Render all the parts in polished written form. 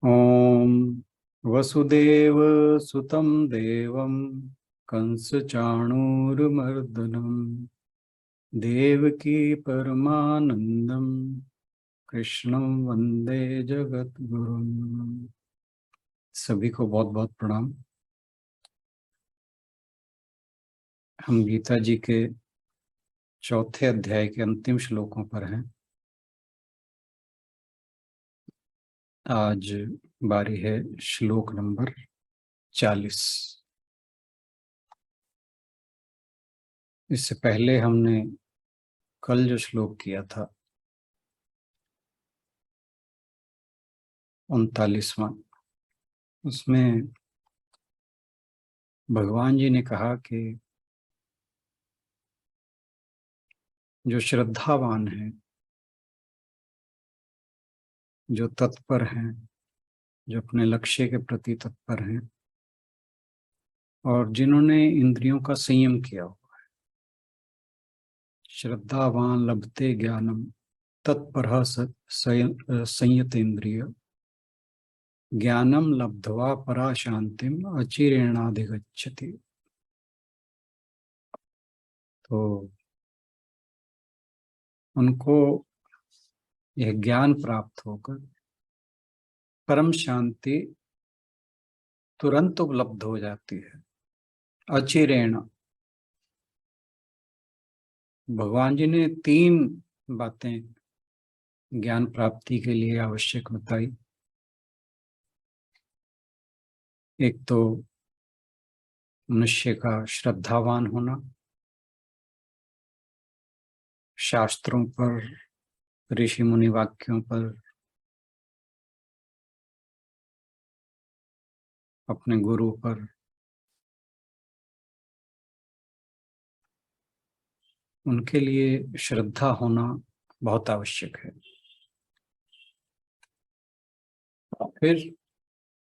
ओम वसुदेव सुतं देवं कंसचाणूरमर्दनं देवकी परमानंदं कृष्णं वंदे जगद्गुरुम्। सभी को बहुत बहुत प्रणाम। हम गीता जी के चौथे अध्याय के अंतिम श्लोकों पर हैं। आज बारी है श्लोक नंबर 40। इससे पहले हमने कल जो श्लोक किया था 39वां, उसमें भगवान जी ने कहा कि जो श्रद्धावान हैं, जो तत्पर हैं, जो अपने लक्ष्य के प्रति तत्पर हैं और जिन्होंने इंद्रियों का संयम किया हुआ है, श्रद्धावान लभते ज्ञानम तत्पर संयत इंद्रिय ज्ञानम लब्ध्वा परा शांतिम अचिरेणाधिगच्छति। तो उनको यह ज्ञान प्राप्त होकर परम शांति तुरंत उपलब्ध हो जाती है। अचिरेण, भगवान जी ने 3 बातें ज्ञान प्राप्ति के लिए आवश्यक बताई। एक तो मनुष्य का श्रद्धावान होना, शास्त्रों पर, ऋषि मुनि वाक्यों पर, अपने गुरु पर, उनके लिए श्रद्धा होना बहुत आवश्यक है। फिर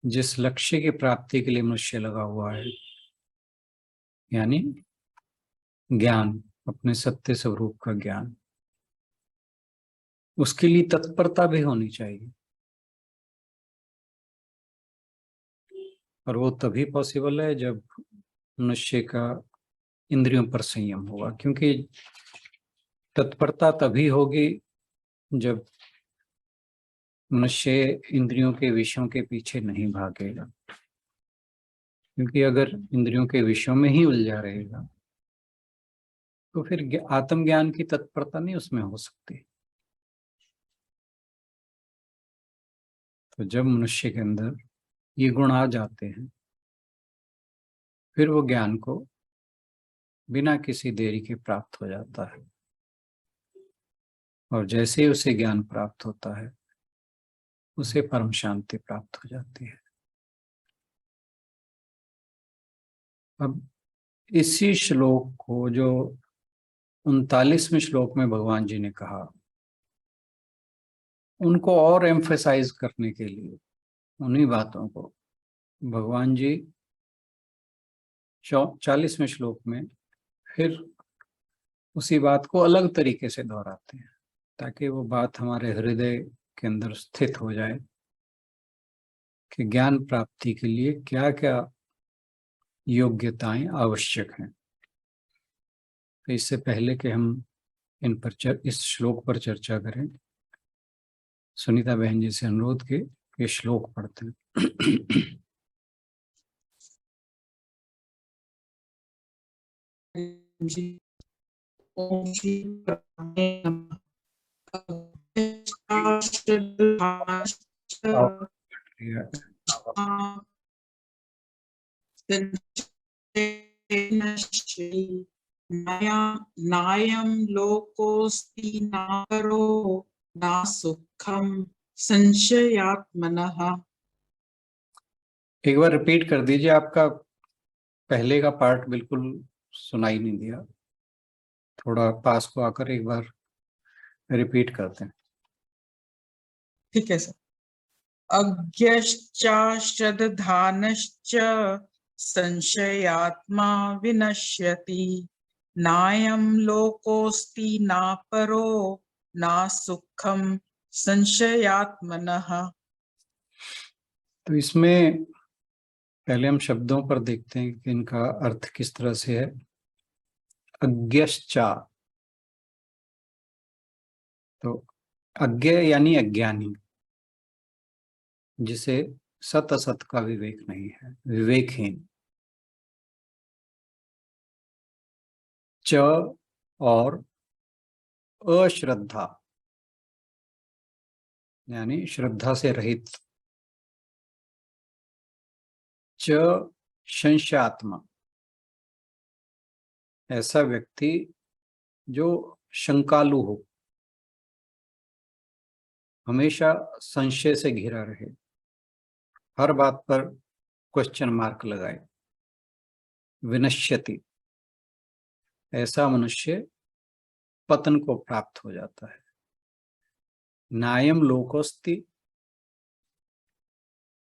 जिस लक्ष्य की प्राप्ति के लिए मनुष्य लगा हुआ है, यानी ज्ञान, अपने सत्य स्वरूप का ज्ञान, उसके लिए तत्परता भी होनी चाहिए। और वो तभी पॉसिबल है जब मनुष्य का इंद्रियों पर संयम होगा, क्योंकि तत्परता तभी होगी जब मनुष्य इंद्रियों के विषयों के पीछे नहीं भागेगा। क्योंकि अगर इंद्रियों के विषयों में ही उलझा रहेगा तो फिर आत्मज्ञान की तत्परता नहीं उसमें हो सकती। तो जब मनुष्य के अंदर ये गुण आ जाते हैं, फिर वो ज्ञान को बिना किसी देरी के प्राप्त हो जाता है। और जैसे ही उसे ज्ञान प्राप्त होता है, उसे परम शांति प्राप्त हो जाती है। अब इसी श्लोक को जो 39वें श्लोक में भगवान जी ने कहा, उनको और एम्फेसाइज करने के लिए, उन्हीं बातों को भगवान जी 40वें श्लोक में फिर उसी बात को अलग तरीके से दोहराते हैं, ताकि वो बात हमारे हृदय के अंदर स्थित हो जाए कि ज्ञान प्राप्ति के लिए क्या क्या योग्यताएं आवश्यक हैं। तो इससे पहले कि हम इस श्लोक पर चर्चा करें, सुनीता बहन जी से अनुरोध के ये श्लोक पढ़ते हैं। नायं लोकोऽस्ति न परो न सुखम संशयात्मनः। एक बार रिपीट कर दीजिए, आपका पहले का पार्ट बिल्कुल सुनाई नहीं दिया। थोड़ा पास को आकर एक बार रिपीट करते हैं। ठीक है सर। अज्ञश्च श्रद्धानश्च संशयात्मा विनश्यति नायं लोकोऽस्ति न परो न सुखम संशयात्मनः। तो इसमें पहले हम शब्दों पर देखते हैं कि इनका अर्थ किस तरह से है। अज्ञश्चा, तो अज्ञ यानी अज्ञानी, जिसे सत असत का विवेक नहीं है, विवेकहीन। च और अश्रद्धा यानी श्रद्धा से रहित। च संशयात्मा, ऐसा व्यक्ति जो शंकालु हो, हमेशा संशय से घिरा रहे, हर बात पर क्वेश्चन मार्क लगाए। विनश्यति, ऐसा मनुष्य पतन को प्राप्त हो जाता है। नायम लोकोस्ति,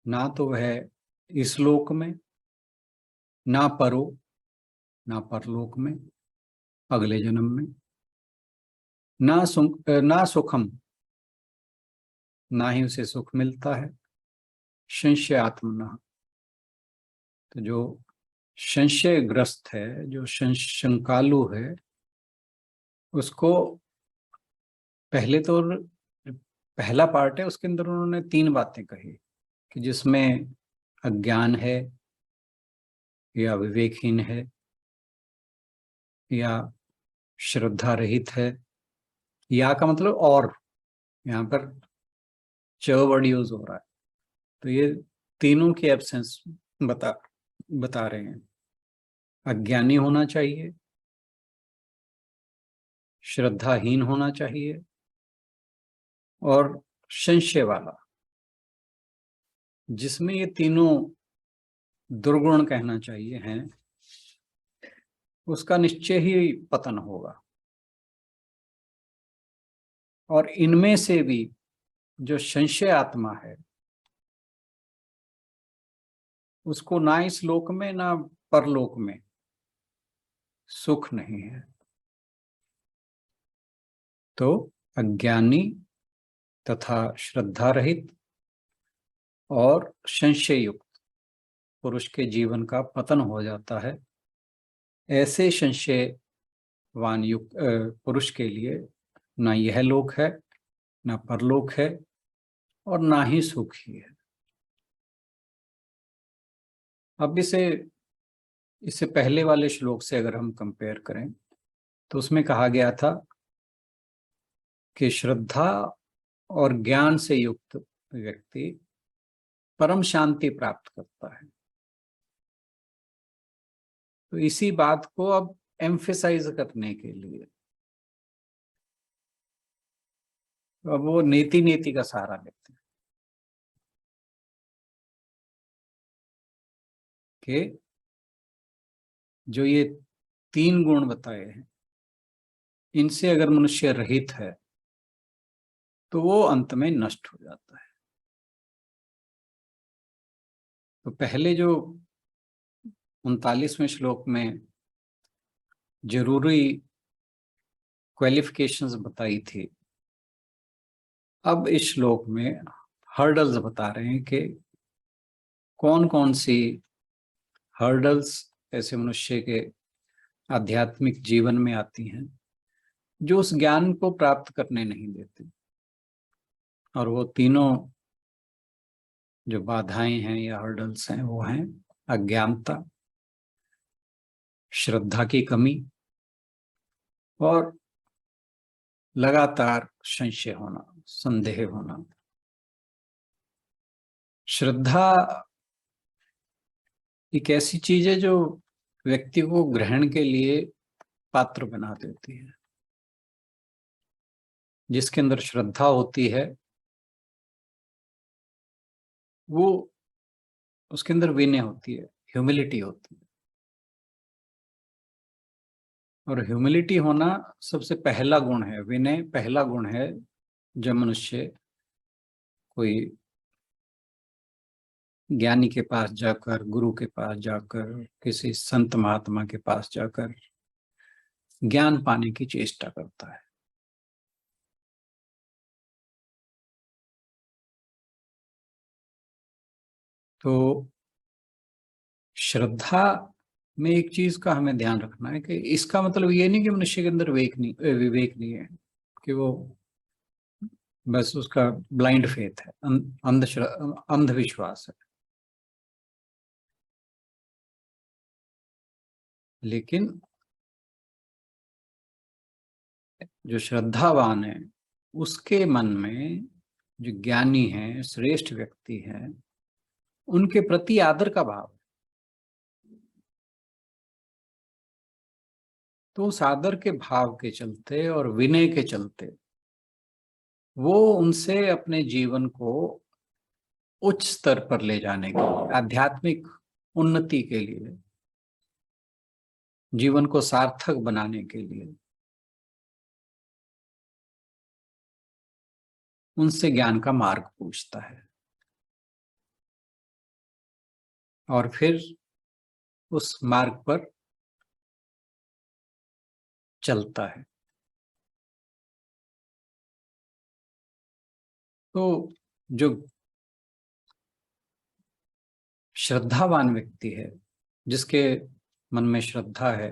ना तो वह इस लोक में, ना परो, ना परलोक में, अगले जन्म में। ना सुखम, ना ही उसे सुख मिलता है। संशयात्मना, तो जो संशयग्रस्त है, जो शंकालु है, उसको पहले तो पहला पार्ट है, उसके अंदर उन्होंने 3 बातें कही कि जिसमें अज्ञान है, या विवेकहीन है, या श्रद्धा रहित है। या का मतलब और, यहाँ पर च वर्ड यूज हो रहा है, तो ये तीनों की एब्सेंस बता रहे हैं। अज्ञानी होना चाहिए, श्रद्धाहीन होना चाहिए, और संशय वाला, जिसमें ये तीनों दुर्गुण कहना चाहिए हैं, उसका निश्चय ही पतन होगा। और इनमें से भी जो संशय आत्मा है, उसको ना इस लोक में ना परलोक में सुख नहीं है। तो अज्ञानी तथा श्रद्धा रहित और संशय युक्त पुरुष के जीवन का पतन हो जाता है। ऐसे संशयवान युक्त पुरुष के लिए ना यह लोक है, ना परलोक है, और ना ही सुख ही है। अब इससे पहले वाले श्लोक से अगर हम कंपेयर करें, तो उसमें कहा गया था कि श्रद्धा और ज्ञान से युक्त व्यक्ति परम शांति प्राप्त करता है। तो इसी बात को अब एम्फेसाइज करने के लिए अब वो नेति नेति का सहारा लेते हैं कि जो ये 3 गुण बताए हैं, इनसे अगर मनुष्य रहित है तो वो अंत में नष्ट हो जाता है। तो पहले जो 39वें श्लोक में जरूरी क्वालिफिकेशंस बताई थी, अब इस श्लोक में हर्डल्स बता रहे हैं कि कौन कौन सी हर्डल्स ऐसे मनुष्य के आध्यात्मिक जीवन में आती हैं जो उस ज्ञान को प्राप्त करने नहीं देते। और वो तीनों जो बाधाएं हैं या हर्डल्स हैं, वो हैं अज्ञानता, श्रद्धा की कमी, और लगातार संशय होना, संदेह होना। श्रद्धा एक ऐसी चीज है जो व्यक्ति को ग्रहण के लिए पात्र बना देती है। जिसके अंदर श्रद्धा होती है, वो उसके अंदर विनय होती है, ह्यूमिलिटी होती है। और ह्यूमिलिटी होना सबसे पहला गुण है, विनय पहला गुण है। जब मनुष्य कोई ज्ञानी के पास जाकर, गुरु के पास जाकर, किसी संत महात्मा के पास जाकर ज्ञान पाने की चेष्टा करता है। तो श्रद्धा में एक चीज का हमें ध्यान रखना है कि इसका मतलब ये नहीं कि मनुष्य के अंदर विवेक नहीं है, कि वो बस उसका ब्लाइंड फेथ है, अंधविश्वास है। लेकिन जो श्रद्धावान है उसके मन में, जो ज्ञानी है, श्रेष्ठ व्यक्ति है, उनके प्रति आदर का भाव है। तो उस आदर के भाव के चलते और विनय के चलते वो उनसे अपने जीवन को उच्च स्तर पर ले जाने के लिए, आध्यात्मिक उन्नति के लिए, जीवन को सार्थक बनाने के लिए उनसे ज्ञान का मार्ग पूछता है और फिर उस मार्ग पर चलता है। तो जो श्रद्धावान व्यक्ति है, जिसके मन में श्रद्धा है,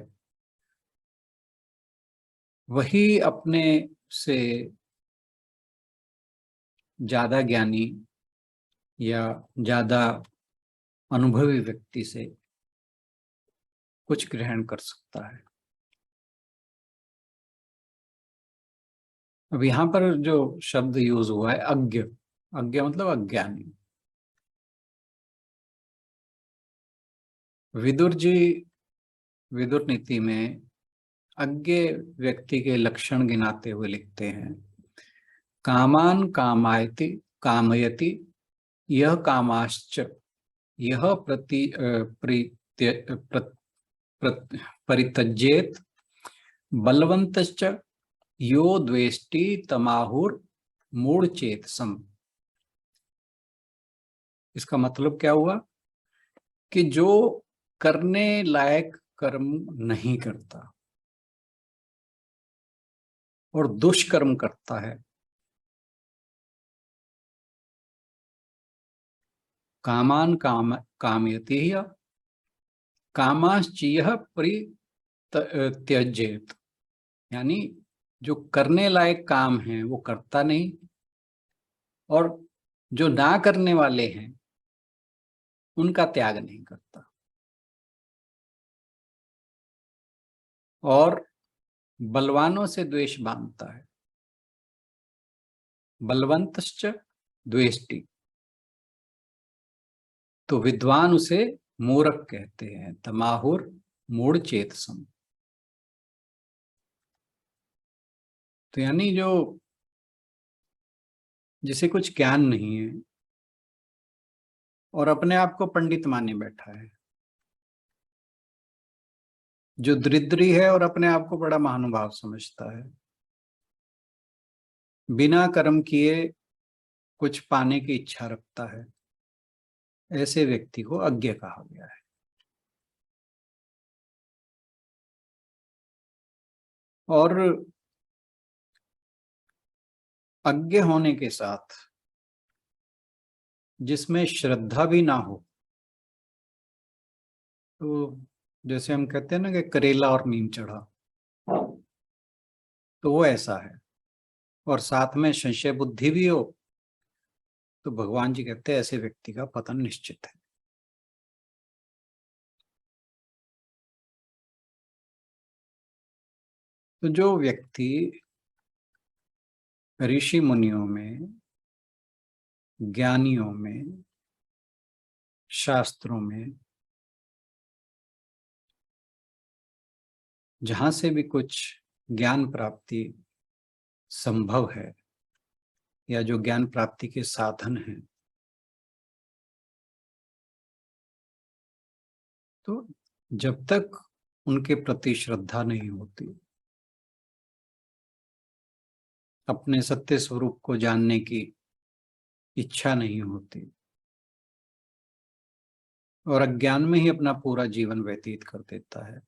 वही अपने से ज्यादा ज्ञानी या ज्यादा अनुभवी व्यक्ति से कुछ ग्रहण कर सकता है। अब यहाँ पर जो शब्द यूज हुआ है अज्ञ, अज्ञ मतलब अज्ञानी। विदुर जी विदुर नीति में अज्ञ व्यक्ति के लक्षण गिनाते हुए लिखते हैं, कामान कामायति कामयति यह कामाश्च यह परित्यजेत बलवंतश्च यो द्वेष्टि तमाहुर मूढ़चेतसम। इसका मतलब क्या हुआ कि जो करने लायक कर्म नहीं करता और दुष्कर्म करता है, कामान कामयति ही कामाश्चियः परित्यजेत, यानी जो करने लायक काम है वो करता नहीं, और जो ना करने वाले हैं उनका त्याग नहीं करता, और बलवानों से द्वेष बांधता है। बलवंतश्च द्वेष्टि, तो विद्वान उसे मूर्ख कहते हैं, तमाहुर मूढ़ चेतसम। तो यानी जो जिसे कुछ ज्ञान नहीं है और अपने आप को पंडित माने बैठा है, जो दरिद्री है और अपने आप को बड़ा महानुभाव समझता है, बिना कर्म किए कुछ पाने की इच्छा रखता है, ऐसे व्यक्ति को अज्ञ कहा गया है। और अज्ञ होने के साथ जिसमें श्रद्धा भी ना हो, तो जैसे हम कहते हैं ना कि करेला और नीम चढ़ा, तो वो ऐसा है, और साथ में संशय बुद्धि भी हो, तो भगवान जी कहते हैं ऐसे व्यक्ति का पतन निश्चित है। तो जो व्यक्ति ऋषि मुनियों में, ज्ञानियों में, शास्त्रों में, जहां से भी कुछ ज्ञान प्राप्ति संभव है या जो ज्ञान प्राप्ति के साधन हैं, तो जब तक उनके प्रति श्रद्धा नहीं होती, अपने सत्य स्वरूप को जानने की इच्छा नहीं होती, और अज्ञान में ही अपना पूरा जीवन व्यतीत कर देता है,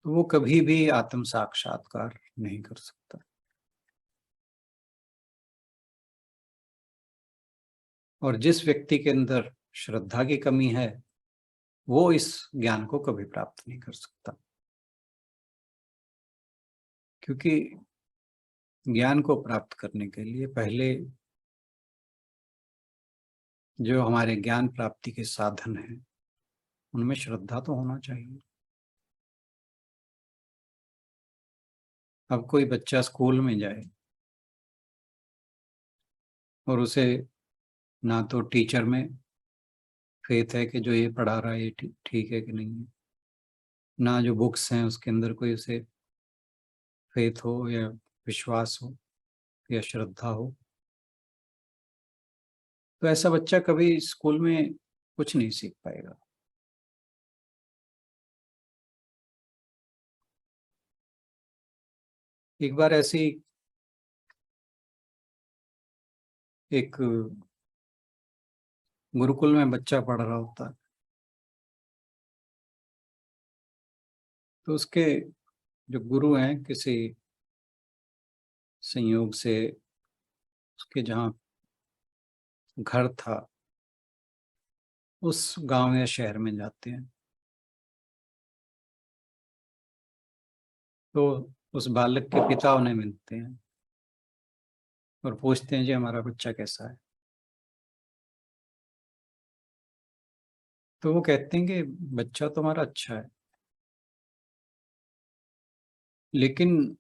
तो वो कभी भी आत्म साक्षात्कार नहीं कर सकता। और जिस व्यक्ति के अंदर श्रद्धा की कमी है वो इस ज्ञान को कभी प्राप्त नहीं कर सकता, क्योंकि ज्ञान को प्राप्त करने के लिए पहले जो हमारे ज्ञान प्राप्ति के साधन हैं उनमें श्रद्धा तो होना चाहिए। अब कोई बच्चा स्कूल में जाए और उसे ना तो टीचर में फेथ है कि जो ये पढ़ा रहा है ये ठीक है कि नहीं है, ना जो बुक्स हैं उसके अंदर कोई उसे फेथ हो या विश्वास हो या श्रद्धा हो, तो ऐसा बच्चा कभी स्कूल में कुछ नहीं सीख पाएगा। एक बार ऐसी एक गुरुकुल में बच्चा पढ़ रहा होता है, तो उसके जो गुरु हैं किसी संयोग से उसके जहाँ घर था उस गांव या शहर में जाते हैं, तो उस बालक के पिता उन्हें मिलते हैं और पूछते हैं जी हमारा बच्चा कैसा है। तो वो कहते हैं कि बच्चा तो हमारा अच्छा है, लेकिन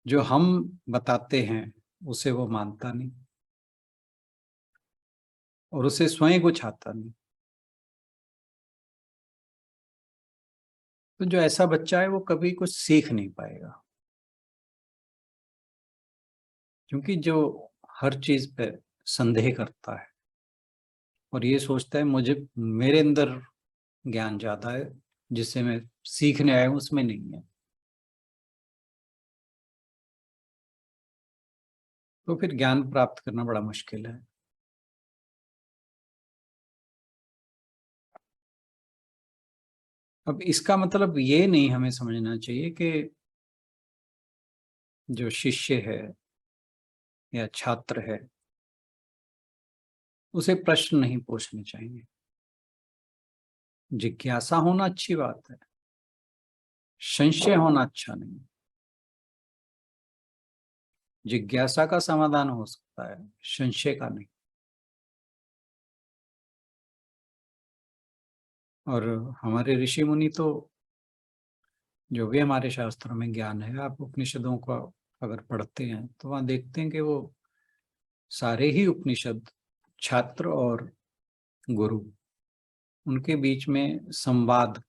जो हम बताते हैं उसे वो मानता नहीं और उसे स्वयं कुछ आता नहीं। तो जो ऐसा बच्चा है वो कभी कुछ सीख नहीं पाएगा, क्योंकि जो हर चीज पे संदेह करता है और ये सोचता है मुझे मेरे अंदर ज्ञान ज्यादा है, जिससे मैं सीखने आया हूं उसमें नहीं है, तो फिर ज्ञान प्राप्त करना बड़ा मुश्किल है। अब इसका मतलब ये नहीं हमें समझना चाहिए कि जो शिष्य है या छात्र है उसे प्रश्न नहीं पूछने चाहिए। जिज्ञासा होना अच्छी बात है, संशय होना अच्छा नहीं। जिज्ञासा का समाधान हो सकता है, संशय का नहीं। और हमारे ऋषि मुनि तो जो भी हमारे शास्त्रों में ज्ञान है, आप उपनिषदों को अगर पढ़ते हैं तो वहां देखते हैं कि वो सारे ही उपनिषद छात्र और गुरु उनके बीच में संवाद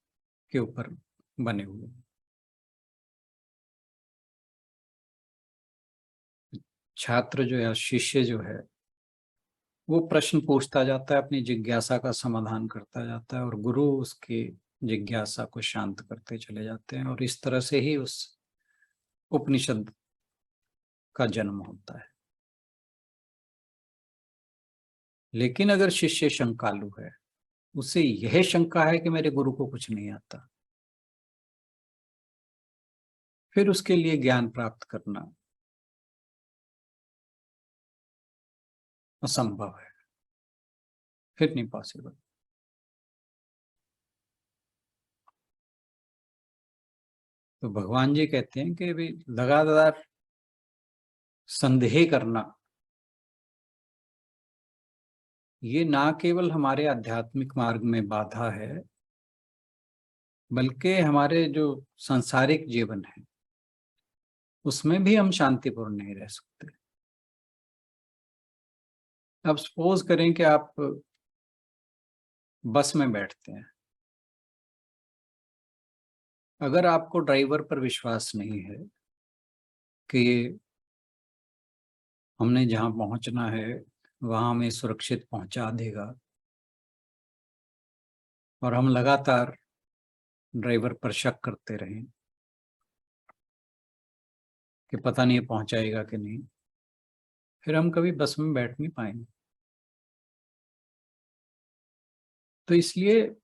के ऊपर बने हुए हैं। छात्र जो है, शिष्य जो है, वो प्रश्न पूछता जाता है, अपनी जिज्ञासा का समाधान करता जाता है और गुरु उसकी जिज्ञासा को शांत करते चले जाते हैं और इस तरह से ही उस उपनिषद का जन्म होता है। लेकिन अगर शिष्य शंकालु है, उसे यह शंका है कि मेरे गुरु को कुछ नहीं आता, फिर उसके लिए ज्ञान प्राप्त करना असंभव है, फिर नहीं पॉसिबल। तो भगवान जी कहते हैं कि भी लगातार संदेह करना ये ना केवल हमारे आध्यात्मिक मार्ग में बाधा है, बल्कि हमारे जो सांसारिक जीवन है उसमें भी हम शांतिपूर्ण नहीं रह सकते। अब सपोज करें कि आप बस में बैठते हैं, अगर आपको ड्राइवर पर विश्वास नहीं है कि हमने जहां पहुंचना है वहां हमें सुरक्षित पहुंचा देगा और हम लगातार ड्राइवर पर शक करते रहें कि पता नहीं पहुंचाएगा कि नहीं, फिर हम कभी बस में बैठ नहीं पाएंगे। तो इसलिए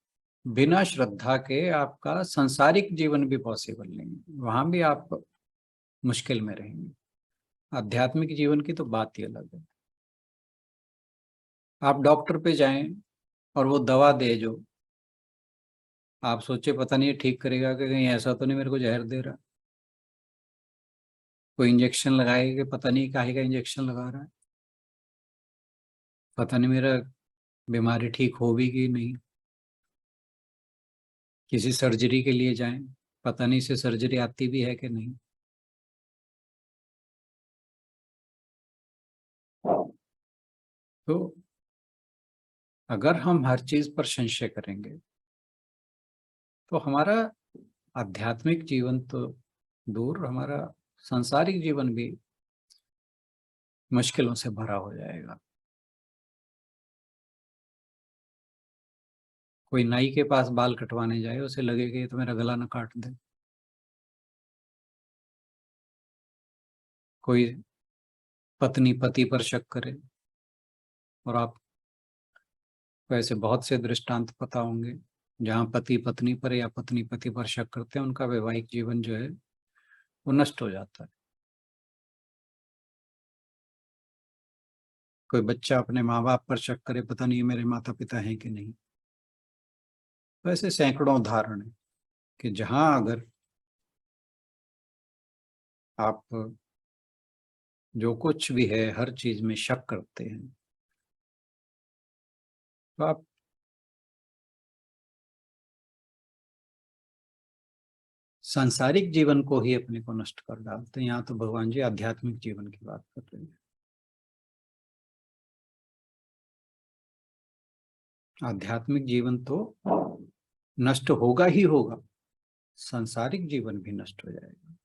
बिना श्रद्धा के आपका सांसारिक जीवन भी पॉसिबल नहीं है, वहां भी आप मुश्किल में रहेंगे। आध्यात्मिक जीवन की तो बात ही अलग है। आप डॉक्टर पे जाएं और वो दवा दे जो आप सोचे पता नहीं ये ठीक करेगा कि कहीं ऐसा तो नहीं मेरे को जहर दे रहा। कोई इंजेक्शन लगाएगा कि पता नहीं काहे का इंजेक्शन लगा रहा है, पता नहीं मेरा बीमारी ठीक हो भी कि नहीं। किसी सर्जरी के लिए जाएं, पता नहीं से सर्जरी आती भी है कि नहीं। तो अगर हम हर चीज पर संशय करेंगे तो हमारा आध्यात्मिक जीवन तो दूर, हमारा सांसारिक जीवन भी मुश्किलों से भरा हो जाएगा। कोई नाई के पास बाल कटवाने जाए, उसे लगे कि ये तो मेरा गला ना काट दे। कोई पत्नी पति पर शक करे, और आपको ऐसे बहुत से दृष्टांत पता होंगे जहां पति पत्नी पर या पत्नी पति पर शक करते हैं, उनका वैवाहिक जीवन जो है वो नष्ट हो जाता है। कोई बच्चा अपने माँ बाप पर शक करे, पता नहीं ये मेरे माता पिता हैं कि नहीं। तो ऐसे सैकड़ों उदाहरण है कि जहां अगर आप जो कुछ भी है हर चीज में शक करते हैं तो आप सांसारिक जीवन को ही अपने को नष्ट कर डालते हैं। यहाँ तो भगवान जी आध्यात्मिक जीवन की बात कर रहे हैं। आध्यात्मिक जीवन तो नष्ट होगा ही होगा, सांसारिक जीवन भी नष्ट हो जाएगा।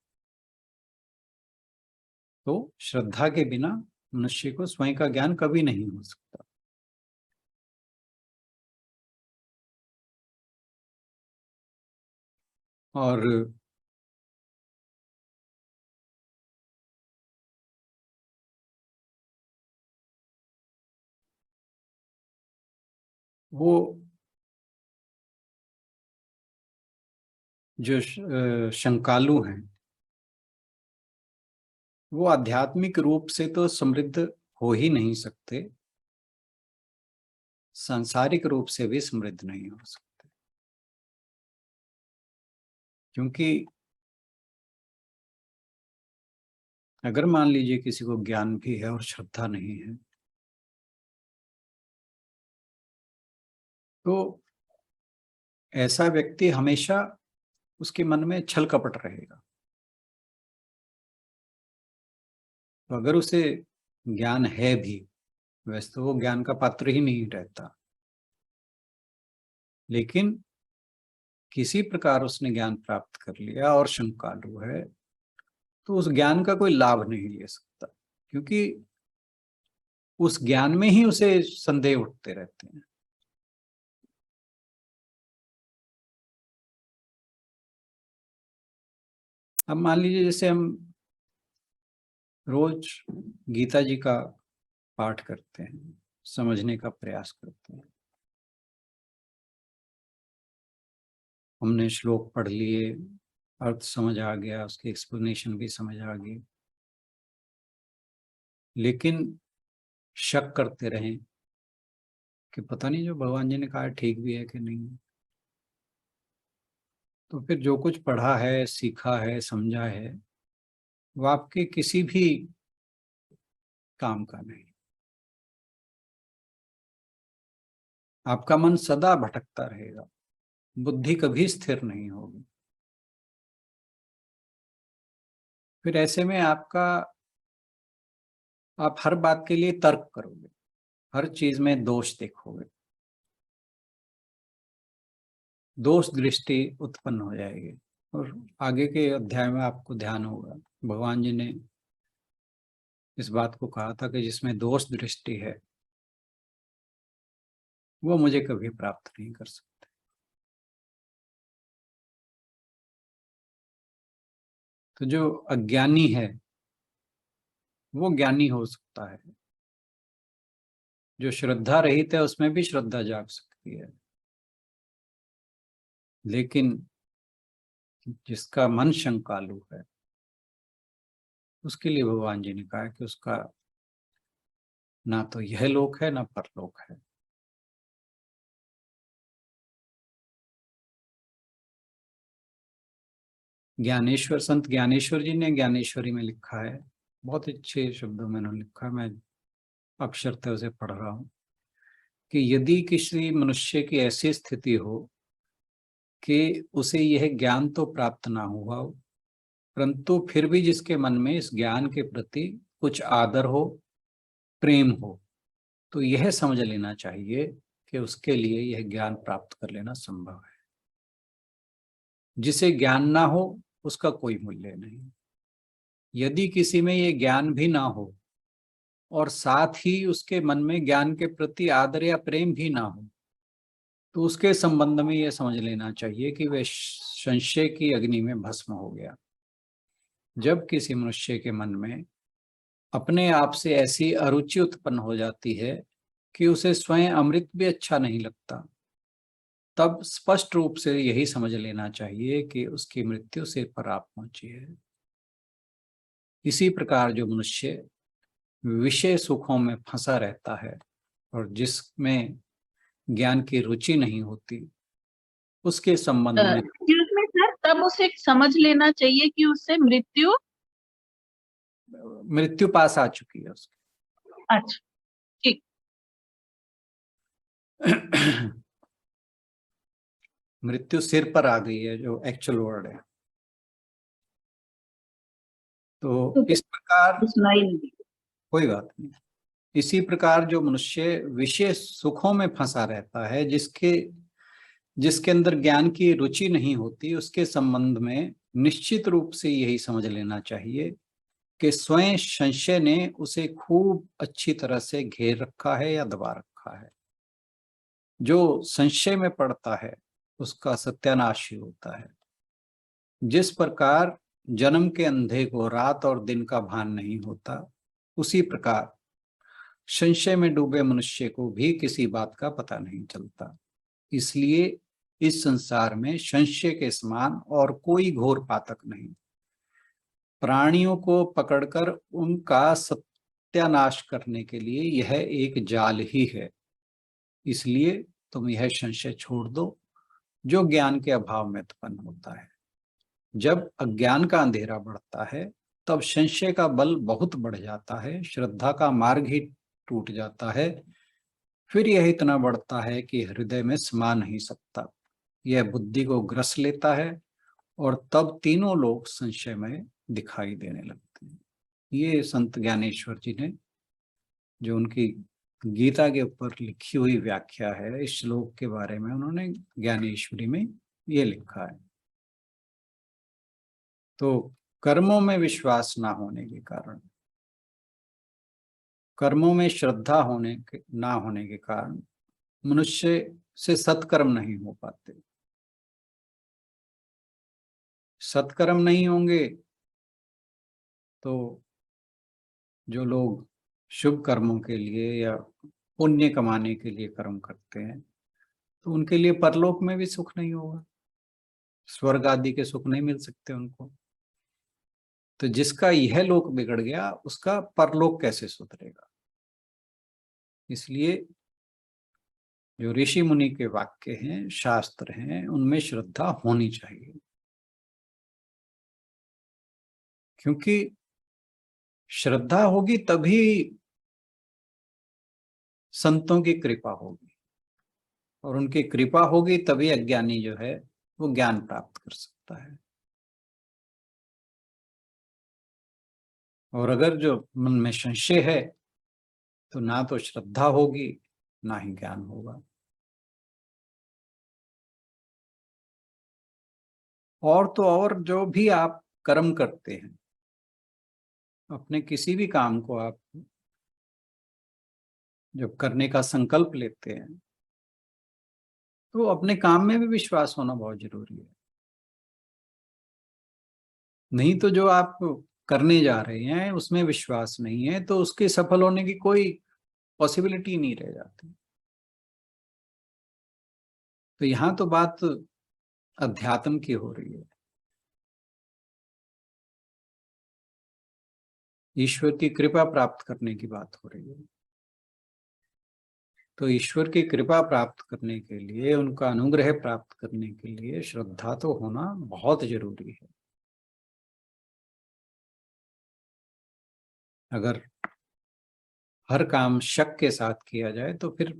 तो श्रद्धा के बिना मनुष्य को स्वयं का ज्ञान कभी नहीं हो सकता। और वो जो शंकालु हैं, वो आध्यात्मिक रूप से तो समृद्ध हो ही नहीं सकते, सांसारिक रूप से भी समृद्ध नहीं हो सकते। क्योंकि अगर मान लीजिए किसी को ज्ञान भी है और श्रद्धा नहीं है, तो ऐसा व्यक्ति हमेशा उसके मन में छल कपट रहेगा। तो अगर उसे ज्ञान है भी, वैसे तो वो ज्ञान का पात्र ही नहीं रहता, लेकिन किसी प्रकार उसने ज्ञान प्राप्त कर लिया और शंकालु है, तो उस ज्ञान का कोई लाभ नहीं ले सकता, क्योंकि उस ज्ञान में ही उसे संदेह उठते रहते हैं। अब मान लीजिए जैसे हम रोज गीता जी का पाठ करते हैं, समझने का प्रयास करते हैं, हमने श्लोक पढ़ लिए, अर्थ समझ आ गया, उसकी एक्सप्लेनेशन भी समझ आ गई, लेकिन शक करते रहें कि पता नहीं जो भगवान जी ने कहा ठीक भी है कि नहीं, तो फिर जो कुछ पढ़ा है, सीखा है, समझा है, वो आपके किसी भी काम का नहीं। आपका मन सदा भटकता रहेगा, बुद्धि कभी स्थिर नहीं होगी। फिर ऐसे में आप हर बात के लिए तर्क करोगे, हर चीज में दोष देखोगे, दोष दृष्टि उत्पन्न हो जाएगी। और आगे के अध्याय में आपको ध्यान होगा, भगवान जी ने इस बात को कहा था कि जिसमें दोष दृष्टि है वो मुझे कभी प्राप्त नहीं कर सकते। तो जो अज्ञानी है वो ज्ञानी हो सकता है, जो श्रद्धा रहित है उसमें भी श्रद्धा जाग सकती है, लेकिन जिसका मन शंकालु है उसके लिए भगवान जी ने कहा कि उसका ना तो यह लोक है ना परलोक है। ज्ञानेश्वर, संत ज्ञानेश्वर जी ने ज्ञानेश्वरी में लिखा है, बहुत अच्छे शब्दों में उन्होंने लिखा, मैं अक्षरतः उसे पढ़ रहा हूँ, कि यदि किसी मनुष्य की ऐसी स्थिति हो कि उसे यह ज्ञान तो प्राप्त ना हुआ हो, परंतु फिर भी जिसके मन में इस ज्ञान के प्रति कुछ आदर हो, प्रेम हो, तो यह समझ लेना चाहिए कि उसके लिए यह ज्ञान प्राप्त कर लेना संभव है। जिसे ज्ञान ना हो उसका कोई मूल्य नहीं। यदि किसी में ये ज्ञान भी ना हो और साथ ही उसके मन में ज्ञान के प्रति आदर या प्रेम भी ना हो, तो उसके संबंध में यह समझ लेना चाहिए कि वह संशय की अग्नि में भस्म हो गया। जब किसी मनुष्य के मन में अपने आप से ऐसी अरुचि उत्पन्न हो जाती है कि उसे स्वयं अमृत भी अच्छा नहीं लगता, तब स्पष्ट रूप से यही समझ लेना चाहिए कि उसकी मृत्यु सिर पर आ पहुंची है। इसी प्रकार जो मनुष्य विषय सुखों में फंसा रहता है और जिसमें ज्ञान की रुचि नहीं होती, उसके संबंध में एक्सक्यूज मी सर, तब उसे समझ लेना चाहिए कि उससे मृत्यु, मृत्यु पास आ चुकी है उसकी। अच्छा ठीक। मृत्यु सिर पर आ गई है, जो एक्चुअल वर्ड है। तो इस प्रकार सुनाई नहीं दी। कोई बात नहीं। इसी प्रकार जो मनुष्य विषय सुखों में फंसा रहता है, जिसके अंदर ज्ञान की रुचि नहीं होती, उसके संबंध में निश्चित रूप से यही समझ लेना चाहिए कि स्वयं संशय ने उसे खूब अच्छी तरह से घेर रखा है या दबा रखा है। जो संशय में पड़ता है उसका सत्यानाश ही होता है। जिस प्रकार जन्म के अंधे को रात और दिन का भान नहीं होता, उसी प्रकार संशय में डूबे मनुष्य को भी किसी बात का पता नहीं चलता। इसलिए इस संसार में संशय के समान और कोई घोर पातक नहीं। प्राणियों को पकड़कर उनका सत्यानाश करने के लिए यह एक जाल ही है। इसलिए तुम यह संशय छोड़ दो जो ज्ञान के अभाव में उत्पन्न होता है। जब अज्ञान का अंधेरा बढ़ता है तब संशय का बल बहुत बढ़ जाता है, श्रद्धा का मार्ग ही टूट जाता है। फिर यह इतना बढ़ता है कि हृदय में समा नहीं सकता, यह बुद्धि को ग्रस लेता है और तब तीनों लोग संशय में दिखाई देने लगते हैं। ये संत ज्ञानेश्वर जी ने, जो उनकी गीता के ऊपर लिखी हुई व्याख्या है इस श्लोक के बारे में, उन्होंने ज्ञानेश्वरी में ये लिखा है। तो कर्मों में विश्वास ना होने के कारण, कर्मों में श्रद्धा ना होने के कारण मनुष्य से सत्कर्म नहीं हो पाते। सत्कर्म नहीं होंगे तो जो लोग शुभ कर्मों के लिए या पुण्य कमाने के लिए कर्म करते हैं, तो उनके लिए परलोक में भी सुख नहीं होगा, स्वर्ग आदि के सुख नहीं मिल सकते उनको। तो जिसका यह लोक बिगड़ गया उसका परलोक कैसे सुधरेगा? इसलिए जो ऋषि मुनि के वाक्य हैं, शास्त्र हैं, उनमें श्रद्धा होनी चाहिए, क्योंकि श्रद्धा होगी तभी संतों की कृपा होगी, और उनकी कृपा होगी तभी अज्ञानी जो है वो ज्ञान प्राप्त कर सकता है। और अगर जो मन में संशय है तो ना तो श्रद्धा होगी ना ही ज्ञान होगा। और तो और जो भी आप कर्म करते हैं, अपने किसी भी काम को आप जब करने का संकल्प लेते हैं तो अपने काम में भी विश्वास होना बहुत जरूरी है। नहीं तो जो आप करने जा रहे हैं उसमें विश्वास नहीं है तो उसके सफल होने की कोई पॉसिबिलिटी नहीं रह जाती। तो यहाँ तो बात अध्यात्म की हो रही है। ईश्वर की कृपा प्राप्त करने की बात हो रही है। तो ईश्वर की कृपा प्राप्त करने के लिए, उनका अनुग्रह प्राप्त करने के लिए श्रद्धा तो होना बहुत जरूरी है। अगर हर काम शक के साथ किया जाए तो फिर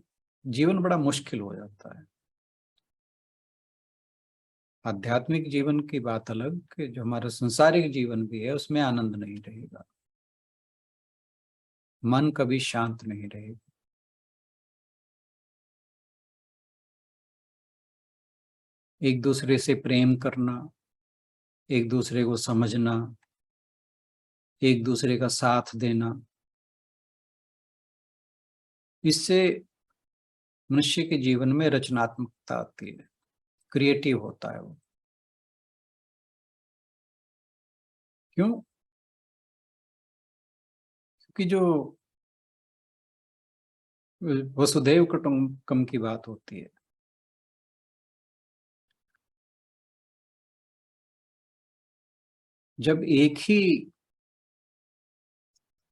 जीवन बड़ा मुश्किल हो जाता है। आध्यात्मिक जीवन की बात अलग, कि जो हमारा संसारिक जीवन भी है उसमें आनंद नहीं रहेगा, मन कभी शांत नहीं रहेगा। एक दूसरे से प्रेम करना, एक दूसरे को समझना, एक दूसरे का साथ देना, इससे मनुष्य के जीवन में रचनात्मकता आती है, क्रिएटिव होता है वो। क्यों? क्योंकि जो वसुधैव कुटुंबकम की बात होती है, जब एक ही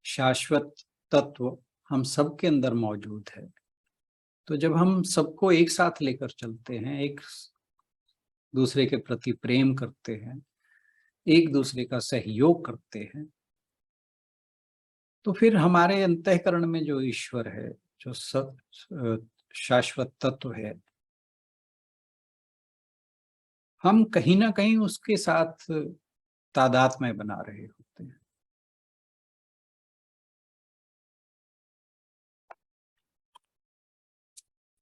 शाश्वत तत्व हम सबके अंदर मौजूद है, तो जब हम सबको एक साथ लेकर चलते हैं, एक दूसरे के प्रति प्रेम करते हैं, एक दूसरे का सहयोग करते हैं, तो फिर हमारे अंतःकरण में जो ईश्वर है, जो शाश्वत तत्व है, हम कहीं ना कहीं उसके साथ तादात्म्य बना रहे होते हैं।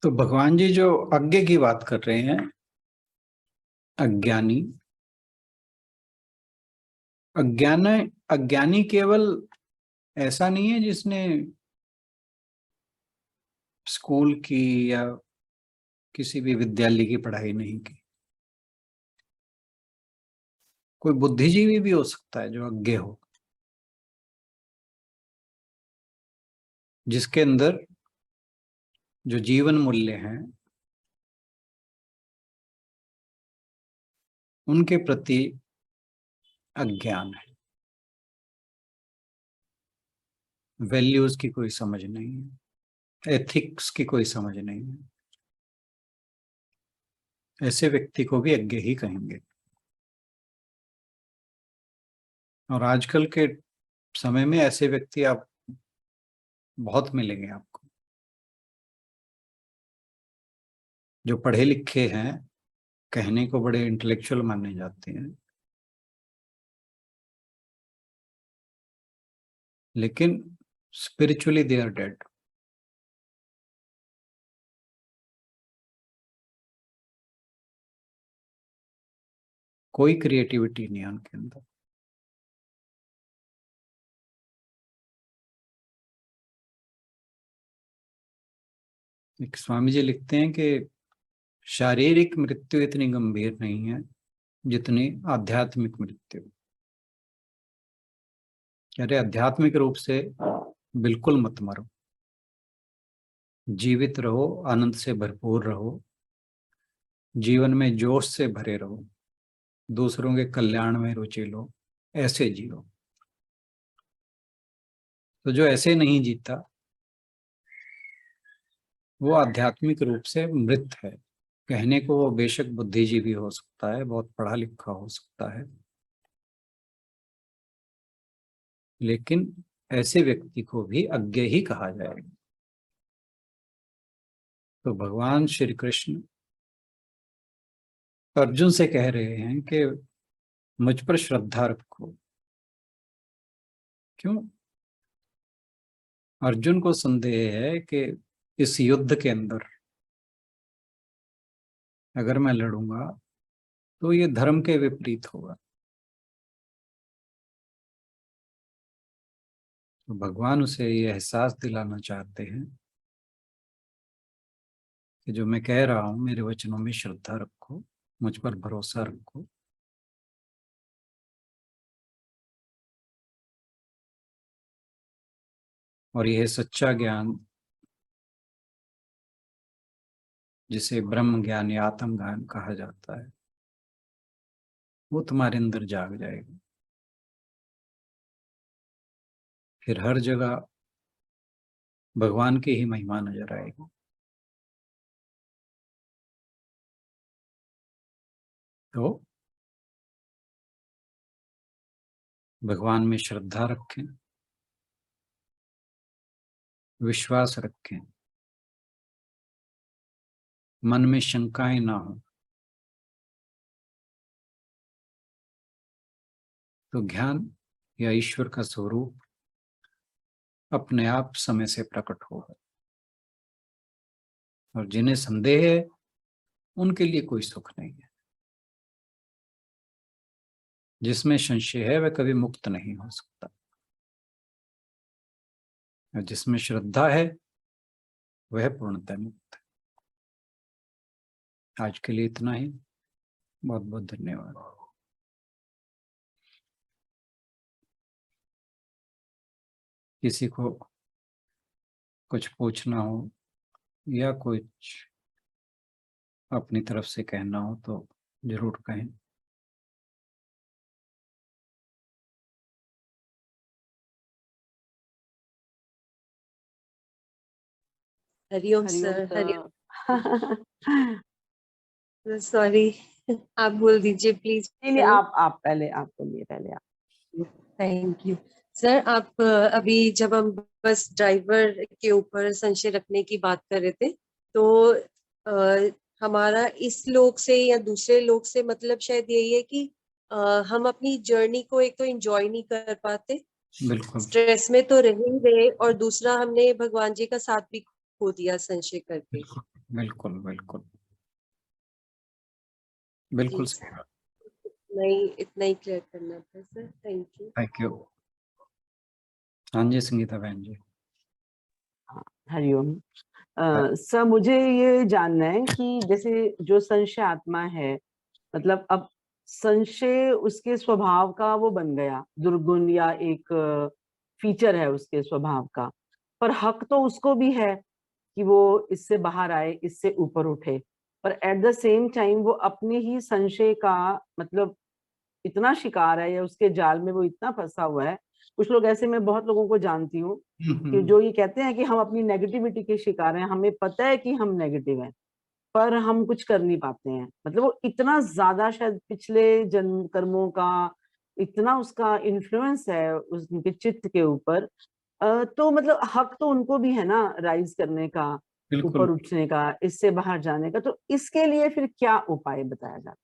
तो भगवान जी जो अज्ञे की बात कर रहे हैं, अज्ञानी, अज्ञानी केवल ऐसा नहीं है जिसने स्कूल की या किसी भी विद्यालय की पढ़ाई नहीं की। कोई बुद्धिजीवी भी हो सकता है जो अज्ञे हो, जिसके अंदर जो जीवन मूल्य हैं उनके प्रति अज्ञान है, वैल्यूज की कोई समझ नहीं है, एथिक्स की कोई समझ नहीं है। ऐसे व्यक्ति को भी अज्ञे ही कहेंगे। और आजकल के समय में ऐसे व्यक्ति आप बहुत मिलेंगे आपको, जो पढ़े लिखे हैं, कहने को बड़े इंटेलेक्चुअल माने जाते हैं, लेकिन स्पिरिचुअली दे आर डेड। कोई क्रिएटिविटी नहीं है उनके अंदर। एक स्वामी जी लिखते हैं कि शारीरिक मृत्यु इतनी गंभीर नहीं है जितनी आध्यात्मिक मृत्यु। अरे आध्यात्मिक रूप से बिल्कुल मत मरो, जीवित रहो, आनंद से भरपूर रहो, जीवन में जोश से भरे रहो, दूसरों के कल्याण में रुचि लो, ऐसे जियो। तो जो ऐसे नहीं जीता वो आध्यात्मिक रूप से मृत है। कहने को वो बेशक बुद्धिजीवी हो सकता है, बहुत पढ़ा लिखा हो सकता है, लेकिन ऐसे व्यक्ति को भी अज्ञे ही कहा जाएगा। तो भगवान श्री कृष्ण अर्जुन से कह रहे हैं कि मुझ पर श्रद्धा रखो। क्यों? अर्जुन को संदेह है कि इस युद्ध के अंदर अगर मैं लड़ूंगा तो ये धर्म के विपरीत होगा। तो भगवान उसे ये एहसास दिलाना चाहते हैं कि जो मैं कह रहा हूं, मेरे वचनों में श्रद्धा रखो, मुझ पर भरोसा रखो। और यह सच्चा ज्ञान, जिसे ब्रह्म ज्ञान या आत्म ज्ञान कहा जाता है, वो तुम्हारे अंदर जाग जाएगा। फिर हर जगह भगवान की ही महिमा नजर आएगी। तो भगवान में श्रद्धा रखें, विश्वास रखें, मन में शंकाएं ना हो, तो ज्ञान या ईश्वर का स्वरूप अपने आप समय से प्रकट होगा। और जिन्हें संदेह है उनके लिए कोई सुख नहीं है। जिसमें संशय है वह कभी मुक्त नहीं हो सकता, और जिसमें श्रद्धा है वह पूर्णतः मुक्त है। आज के लिए इतना ही। बहुत बहुत धन्यवाद। किसी को कुछ पूछना हो या कुछ अपनी तरफ से कहना हो तो जरूर कहें। हरिओम सर। हरिओम। सॉरी, आप बोल दीजिए प्लीज। नहीं नहीं, आप पहले, आप बोलिए पहले आप। Thank you sir. आप अभी जब हम बस ड्राइवर के ऊपर संशय रखने की बात कर रहे थे, तो हमारा इस लोक से या दूसरे लोक से मतलब शायद यही है कि हम अपनी जर्नी को एक तो एंजॉय नहीं कर पाते, बिल्कुल स्ट्रेस में तो रह ही गए, और दूसरा हमने भगवान जी का साथ भी खो दिया संशय करके। बिल्कुल बिल्कुल बिल्कुल जी, सही बात। नहीं, इतना ही क्लियर करना था sir. Thank you. Thank you. हाँ जी संगीता बहन जी। हरिओम। सर, मुझे ये जानना है कि जैसे जो संशय आत्मा है, मतलब अब संशय उसके स्वभाव का वो बन गया, दुर्गुण या एक फीचर है उसके स्वभाव का, पर हक तो उसको भी है कि वो इससे बाहर आए, इससे ऊपर उठे, पर एट द सेम टाइम वो अपने ही संशय का मतलब इतना शिकार है या उसके जाल में वो इतना फंसा हुआ है। कुछ लोग ऐसे, मैं बहुत लोगों को जानती हूँ कि जो ये कहते हैं कि हम अपनी नेगेटिविटी के शिकार हैं, हमें पता है कि हम नेगेटिव हैं पर हम कुछ कर नहीं पाते हैं। मतलब वो इतना ज्यादा शायद पिछले जन्म कर्मों का इतना उसका इन्फ्लुएंस है उनके चित्त के ऊपर। तो मतलब हक तो उनको भी है ना राइज करने का, बिल्कुल। ऊपर उठने का, इससे बाहर जाने का। तो इसके लिए फिर क्या उपाय बताया जाता है?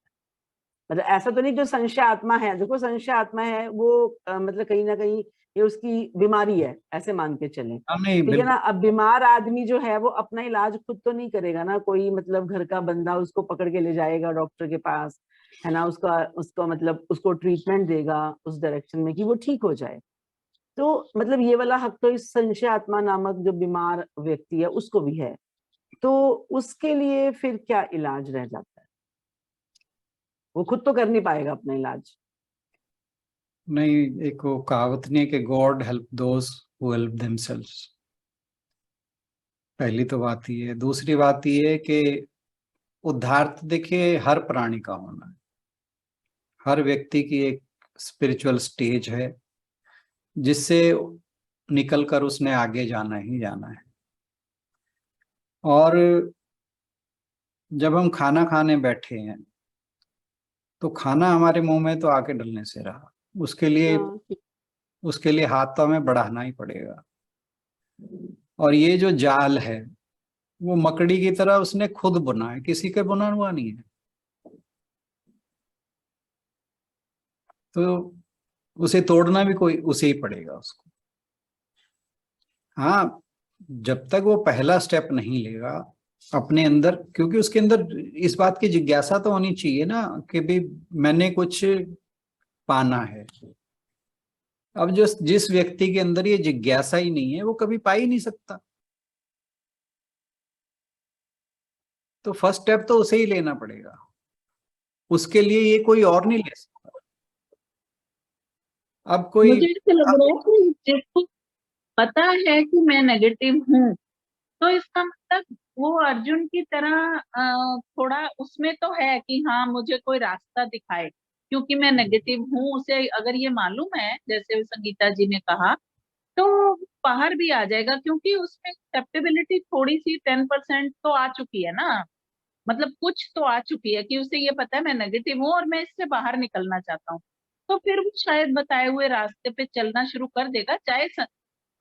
मतलब ऐसा तो नहीं जो संशय आत्मा है, देखो संशय आत्मा है वो मतलब कहीं ना कहीं ये उसकी बीमारी है, ऐसे मान के चलें, नहीं ठीक है बिल्कुल। ना। अब बीमार आदमी जो है वो अपना इलाज खुद तो नहीं करेगा ना, कोई मतलब घर का बंदा उसको पकड़ के ले जाएगा डॉक्टर के पास, है ना, उसका मतलब उसको ट्रीटमेंट देगा उस डायरेक्शन में कि वो ठीक हो जाए। तो मतलब ये वाला हक तो इस संशय आत्मा नामक जो बीमार व्यक्ति है उसको भी है। तो उसके लिए फिर क्या इलाज रह जाता है? वो खुद तो कर नहीं पाएगा अपना इलाज। नहीं, एक वो कहावत नहीं है कि God help those who help themselves. पहली तो बात ये है। दूसरी बात ये है कि उद्धार तो देखिए हर प्राणी का होना है, हर व्यक्ति की एक स्पिरिचुअल स्टेज है जिससे निकलकर उसने आगे जाना ही जाना है। और जब हम खाना खाने बैठे हैं तो खाना हमारे मुंह में तो आके डलने से रहा, उसके लिए हाथ तो हमें बढ़ाना ही पड़ेगा। और ये जो जाल है वो मकड़ी की तरह उसने खुद बुना है, किसी के बुना हुआ नहीं है। तो उसे तोड़ना भी कोई उसे ही पड़ेगा उसको। हाँ, जब तक वो पहला स्टेप नहीं लेगा अपने अंदर, क्योंकि उसके अंदर इस बात की जिज्ञासा तो होनी चाहिए ना कि भाई मैंने कुछ पाना है। अब जो जिस व्यक्ति के अंदर ये जिज्ञासा ही नहीं है वो कभी पा ही नहीं सकता। तो फर्स्ट स्टेप तो उसे ही लेना पड़ेगा, उसके लिए ये कोई और नहीं ले सकता। अब कोई मुझे ऐसे लग रहा है कि जिसको पता है कि मैं नेगेटिव हूँ, तो इसका मतलब वो अर्जुन की तरह थोड़ा उसमें तो है कि हाँ मुझे कोई रास्ता दिखाए, क्योंकि मैं नेगेटिव हूँ। उसे अगर ये मालूम है, जैसे संगीता जी ने कहा, तो बाहर भी आ जाएगा, क्योंकि उसमें एक्सेप्टेबिलिटी थोड़ी सी 10% तो आ चुकी है ना, मतलब कुछ तो आ चुकी है कि उसे ये पता है मैं नेगेटिव हूँ और मैं इससे बाहर निकलना चाहता हूँ। तो फिर वो शायद बताए हुए रास्ते पे चलना शुरू कर देगा, चाहे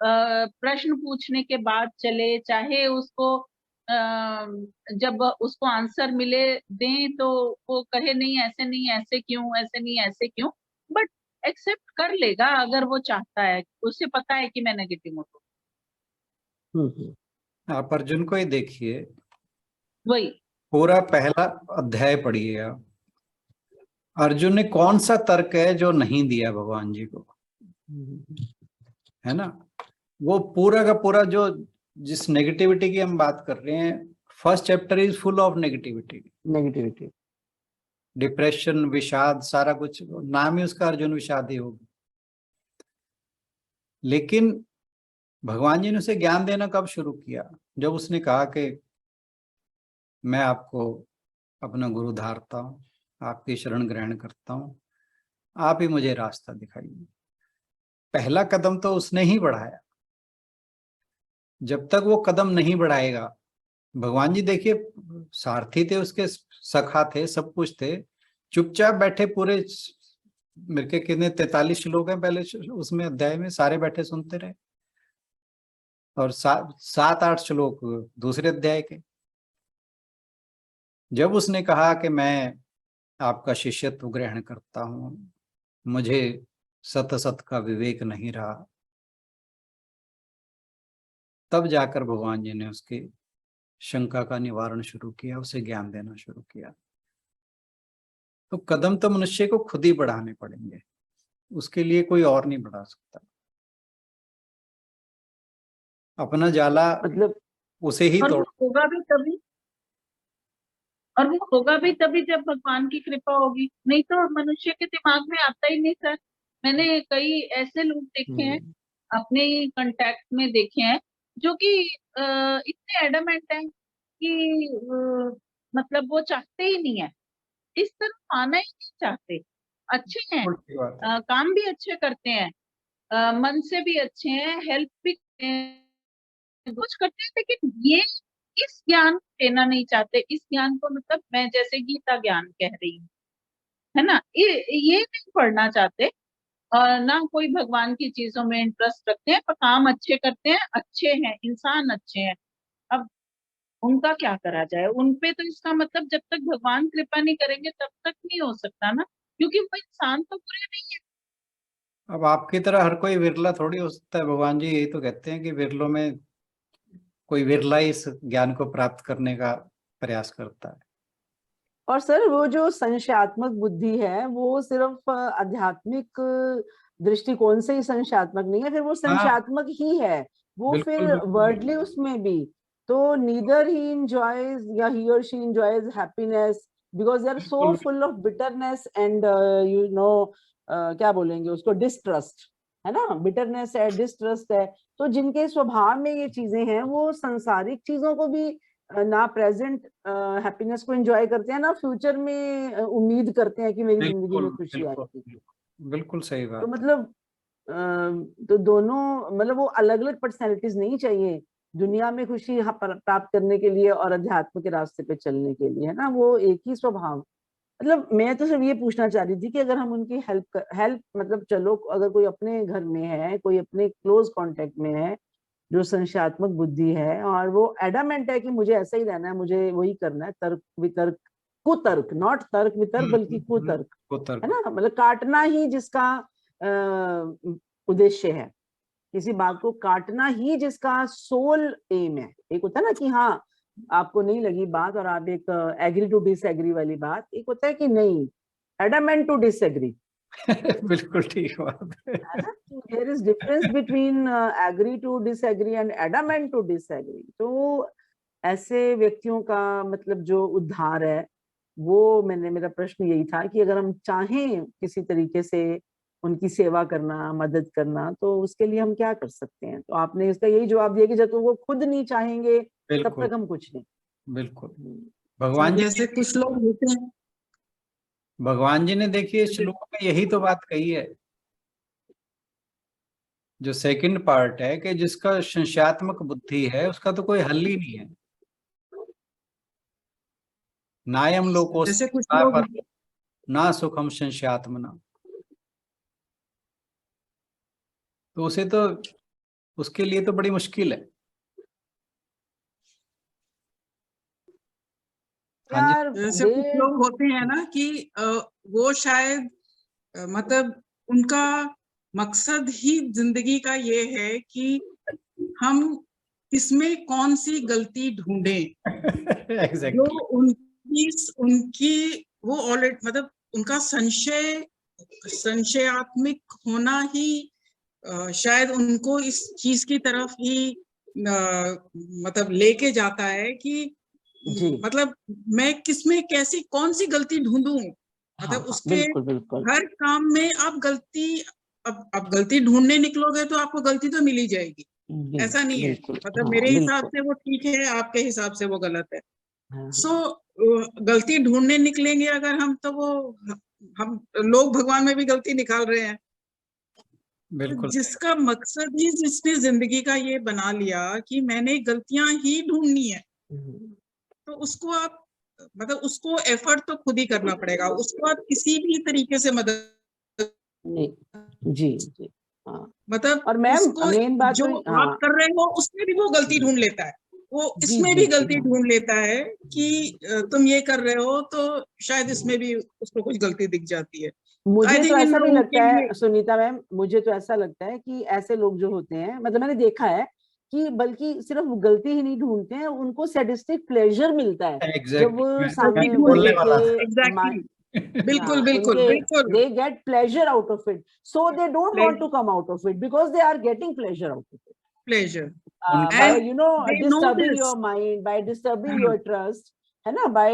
प्रश्न पूछने के बाद चले, चाहे उसको जब उसको आंसर मिले दें तो वो कहे नहीं ऐसे नहीं, ऐसे क्यों, ऐसे नहीं, ऐसे क्यों, बट एक्सेप्ट कर लेगा अगर वो चाहता है, उसे पता है कि मैं नेगेटिव हूँ तो। आप अर्जुन को ही देखिए, वही पूरा पहला अध्याय पढ़िए आप। अर्जुन ने कौन सा तर्क है जो नहीं दिया भगवान जी को, है ना। वो पूरा का पूरा जो जिस नेगेटिविटी की हम बात कर रहे हैं, first chapter is full of negativity, negativity. Depression, विषाद, सारा कुछ, नाम ही उसका अर्जुन विषाद ही होगा। लेकिन भगवान जी ने उसे ज्ञान देना कब शुरू किया, जब उसने कहा कि मैं आपको अपना गुरु धारता हूँ, आपकी शरण ग्रहण करता हूँ, आप ही मुझे रास्ता दिखाइए। पहला कदम तो उसने ही बढ़ाया। जब तक वो कदम नहीं बढ़ाएगा, भगवान जी देखिए सारथी थे उसके, सखा थे, सब कुछ थे, चुपचाप बैठे पूरे, मेरे के कितने 43 श्लोक हैं पहले उसमें अध्याय में, सारे बैठे सुनते रहे। और 7-8 श्लोक दूसरे अध्याय के। जब उसने कहा कि मैं आपका शिष्यत्व ग्रहण करता हूं, मुझे सत सत का विवेक नहीं रहा, तब जाकर भगवान जी ने उसकी शंका का निवारण शुरू किया, उसे ज्ञान देना शुरू किया। तो कदम तो मनुष्य को खुद ही बढ़ाने पड़ेंगे, उसके लिए कोई और नहीं बढ़ा सकता। अपना जाला मतलब उसे ही और तोड़। वो होगा भी तभी, और वो होगा भी तभी जब भगवान की कृपा होगी, नहीं तो मनुष्य के दिमाग में आता ही नहीं सर। मैंने कई ऐसे लोग देखे हैं, अपने कांटेक्ट में देखे हैं, जो कि इतने एडमेंट हैं कि मतलब वो चाहते ही नहीं है, इस तरफ आना ही नहीं चाहते। अच्छे हैं, उल्टी बात है। काम भी अच्छे करते हैं, मन से भी अच्छे हैं, हेल्प भी करते हैं, कुछ करते हैं, लेकिन ये इस ज्ञान को लेना नहीं चाहते। इस ज्ञान को, मतलब मैं जैसे गीता ज्ञान कह रही हूँ, है ना, ये नहीं पढ़ना चाहते, और ना कोई भगवान की चीजों में इंटरेस्ट रखते हैं, पर काम अच्छे करते हैं, अच्छे हैं, इंसान अच्छे हैं। अब उनका क्या करा जाए, उनपे तो इसका मतलब जब तक भगवान कृपा नहीं करेंगे तब तक नहीं हो सकता ना, क्योंकि वो इंसान तो बुरे नहीं है। अब आपकी तरह हर कोई विरला थोड़ी हो सकता है। भगवान जी यही तो कहते हैं कि विरलों में कोई विरला ही इस ज्ञान को प्राप्त करने का प्रयास करता है। और सर वो जो संशयात्मक बुद्धि है वो सिर्फ आध्यात्मिक दृष्टिकोण से ही संशयात्मक नहीं है, फिर वो हाँ, संशयात्मक ही है वो बिल्कुल फिर बिल्कुल। वर्डली उसमें भी। तो नीदर ही enjoys या he or she enjoys happiness because they are so बिल्कुल full of bitterness and क्या बोलेंगे उसको, डिस्ट्रस्ट है ना, बिटरनेस है, डिस्ट्रस्ट है। तो जिनके स्वभाव में ये चीजें हैं वो सांसारिक चीजों को भी ना प्रेजेंट हैप्पीनेस को एंजॉय करते हैं, ना फ्यूचर में उम्मीद करते हैं कि मेरी जिंदगी में खुशी बिल्कुल आएगी। बिल्कुल सही तो बात। मतलब तो दोनों, मतलब वो अलग अलग पर्सनैलिटीज नहीं चाहिए दुनिया में खुशी प्राप्त करने के लिए और अध्यात्म के रास्ते पे चलने के लिए, है ना, वो एक ही स्वभाव। मतलब मैं तो सिर्फ ये पूछना चाह रही थी कि अगर हम उनकी हेल्प मतलब चलो अगर कोई अपने घर में है, कोई अपने क्लोज कांटेक्ट में है जो संशयात्मक बुद्धि है और वो एडामेंट है कि मुझे ऐसा ही रहना है, मुझे वही करना है, तर्क वितर्क, कुतर्क, नॉट तर्क वितर्क बल्कि कुतर्क, है कुतर्क। ना, मतलब काटना ही जिसका उद्देश्य है, किसी बात को काटना ही जिसका सोल एम है। एक होता है ना कि हाँ आपको नहीं लगी बात और आप एक एग्री टू डिसएग्री वाली बात, एक होता है कि नहीं एडामेंट टू डिसएग्री, बिल्कुल ठीक बात है। है ना। There is difference between agree to disagree and adamant to disagree. तो ऐसे व्यक्तियों का मतलब जो उद्धार है वो, मेरा प्रश्न यही था कि अगर हम चाहें किसी तरीके से उनकी सेवा करना, मदद करना, तो उसके लिए हम क्या कर सकते हैं। तो आपने इसका यही जवाब दिया कि जब तक वो खुद नहीं चाहेंगे तब बिल्कुल तक हम कुछ नहीं। बिल्कुल। सर भगवान जी जैसे कुछ लोग होते हैं, भगवान जी ने देखिए श्लोक में यही तो बात कही है। जो सेकंड पार्ट है कि जिसका संशयात्मक बुद्धि है उसका तो कोई हल ही नहीं है। नायम लोको जैसे कुछ लोग ना सुखम संशयात्मना, तो उसे तो उसके लिए तो बड़ी मुश्किल है। हाँ जी। यार जैसे कुछ लोग होते हैं ना कि वो शायद मतलब उनका मकसद ही जिंदगी का ये है कि हम इसमें कौन सी गलती ढूंढें जो एग्जैक्टली। उनकी वो ऑलरेडी मतलब उनका संशयात्मक होना ही शायद उनको इस चीज की तरफ ही मतलब लेके जाता है कि जी मतलब मैं किसमें कैसी कौन सी गलती ढूंढूं, मतलब हाँ, उसके बिल्कुल बिल्कुल हर काम में आप गलती अब गलती ढूंढने निकलोगे तो आपको गलती तो मिल ही जाएगी, ऐसा नहीं है। बिल्कुल मतलब हाँ, मेरे हिसाब बिल्कुल से वो ठीक है, आपके हिसाब से वो गलत है। हाँ, सो गलती ढूंढने निकलेंगे अगर हम, तो वो हम लोग भगवान में भी गलती निकाल रहे हैं। तो बिल्कुल जिसका मकसद ही जिसने जिंदगी का ये बना लिया कि मैंने गलतियां ही ढूंढनी है, हम्म, तो उसको आप मतलब उसको एफर्ट तो खुद ही करना पड़ेगा, उसको आप किसी भी तरीके से मदद नहीं, जी जी हाँ। मतलब और मैम उसको मेन बात जो तो आप हाँ कर रहे हो उसमें भी वो गलती ढूंढ लेता है, वो जी इसमें जी भी जी गलती हाँ। ढूंढ लेता है कि तुम ये कर रहे हो तो शायद इसमें भी उसको कुछ गलती दिख जाती है। आई मुझे तो थिंक इन ऐसा भी लोगों लगता के लिए है सुनीता मैम, मुझे तो ऐसा लगता है कि ऐसे लोग जो होते हैं, मतलब मैंने देखा है कि बल्कि सिर्फ गलती ही नहीं ढूंढते हैं, उनको सैडिस्टिक प्लेजर मिलता है जब एग्जैक्टली, वो गलती सामने ढूंढ वाले बोलने के, वाला के एग्जैक्टली, हाँ बिल्कुल बिल्कुल उनके बिल्कुल they get pleasure out of it, so they don't want to come out of it because they are getting pleasure out of it, pleasure उनका by and they know disturbing this. your mind, by disturbing your trust, है ना, by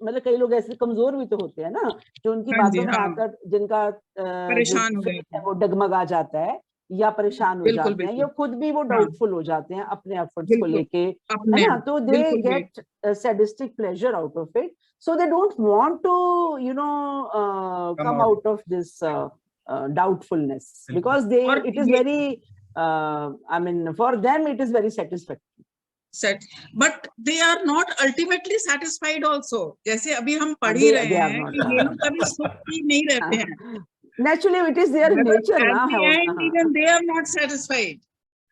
मतलब कई लोग ऐसे कमजोर भी तो होते हैं ना, जो उनकी हाँ जी, बातों में हाँ, आकर जिनका जो परेशान हो फेथ जाते है हैं, वो डगमगा जाता है या परेशान हो बिल्कुल जाते हैं या बिल्कुल, खुद भी वो हाँ, डाउटफुल हो जाते हैं अपने एफर्ट्स को बिल्कुल लेके, है अपने ना, आप, तो दे बिल्कुल बिल्कुल gate sadistic pleasure out of it, so they don't want to come come out. out of this doubtfulness बिल्कुल because they और it is ये very I mean for them it is very satisfactory. Set, but they are not ultimately satisfied also. जैसे अभी हम पढ़ ही रहे They are हैं not कि ये लोग कभी सुख ही नहीं रहते हैं, naturally it is their मतलब nature एट ना the end even they are not satisfied,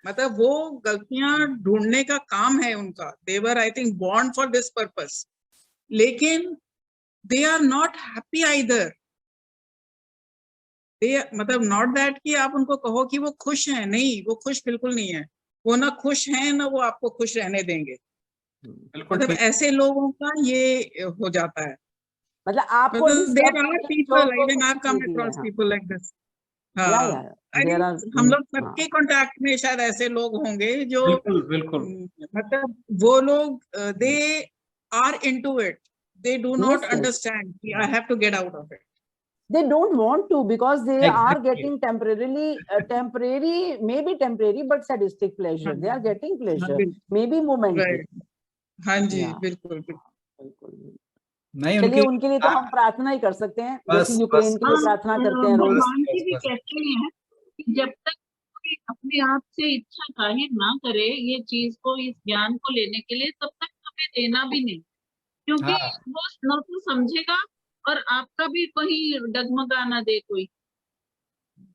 मतलब वो गलतियां ढूंढने का काम है उनका, they were I think born for this purpose, लेकिन they are not happy either. They मतलब नॉट दैट कि आप उनको कहो कि वो खुश हैं, नहीं, वो खुश बिल्कुल नहीं है, वो ना खुश हैं ना वो आपको खुश रहने देंगे। बिल्कुल मतलब ठीक। ऐसे लोगों का ये हो जाता है, मतलब आपको मतलब देर डिस्टर्ब आर करके पीपल, जो इवन आई हैव खुशी कम मिलती है, अक्रॉस हाँ पीपल लाइक दिस। या हाँ, आई देयर आर थिंक हम लोग हाँ सबके कांटेक्ट में शायद ऐसे लोग होंगे जो बिल्कुल बिल्कुल मतलब वो लोग they are into it, they do not yes yes understand कि I have to get out of it. they don't want to because they are exactly. getting temporary maybe temporary but sadistic pleasure, they are getting pleasure maybe momentary. Right, हाँ जी, या बिल्कुल बिल्कुल। बिल्कुल, नहीं चलिए उनकी उनके लिए तो हम प्रार्थना ही कर सकते हैं, जैसे बस यूक्रेन के लिए हाँ, प्रार्थना करते हैं रोज। बस भगवान जी बस भी बस कहते हैं कि जब तक कोई अपने आप से इच्छा जाहिर ना करे ये चीज को, इस ज्ञान को लेने के लिए, तब तक हमें देना भी नहीं, क्योंकि हाँ वो न तो समझेगा और आपका भी कहीं डगमगा ना दे कोई,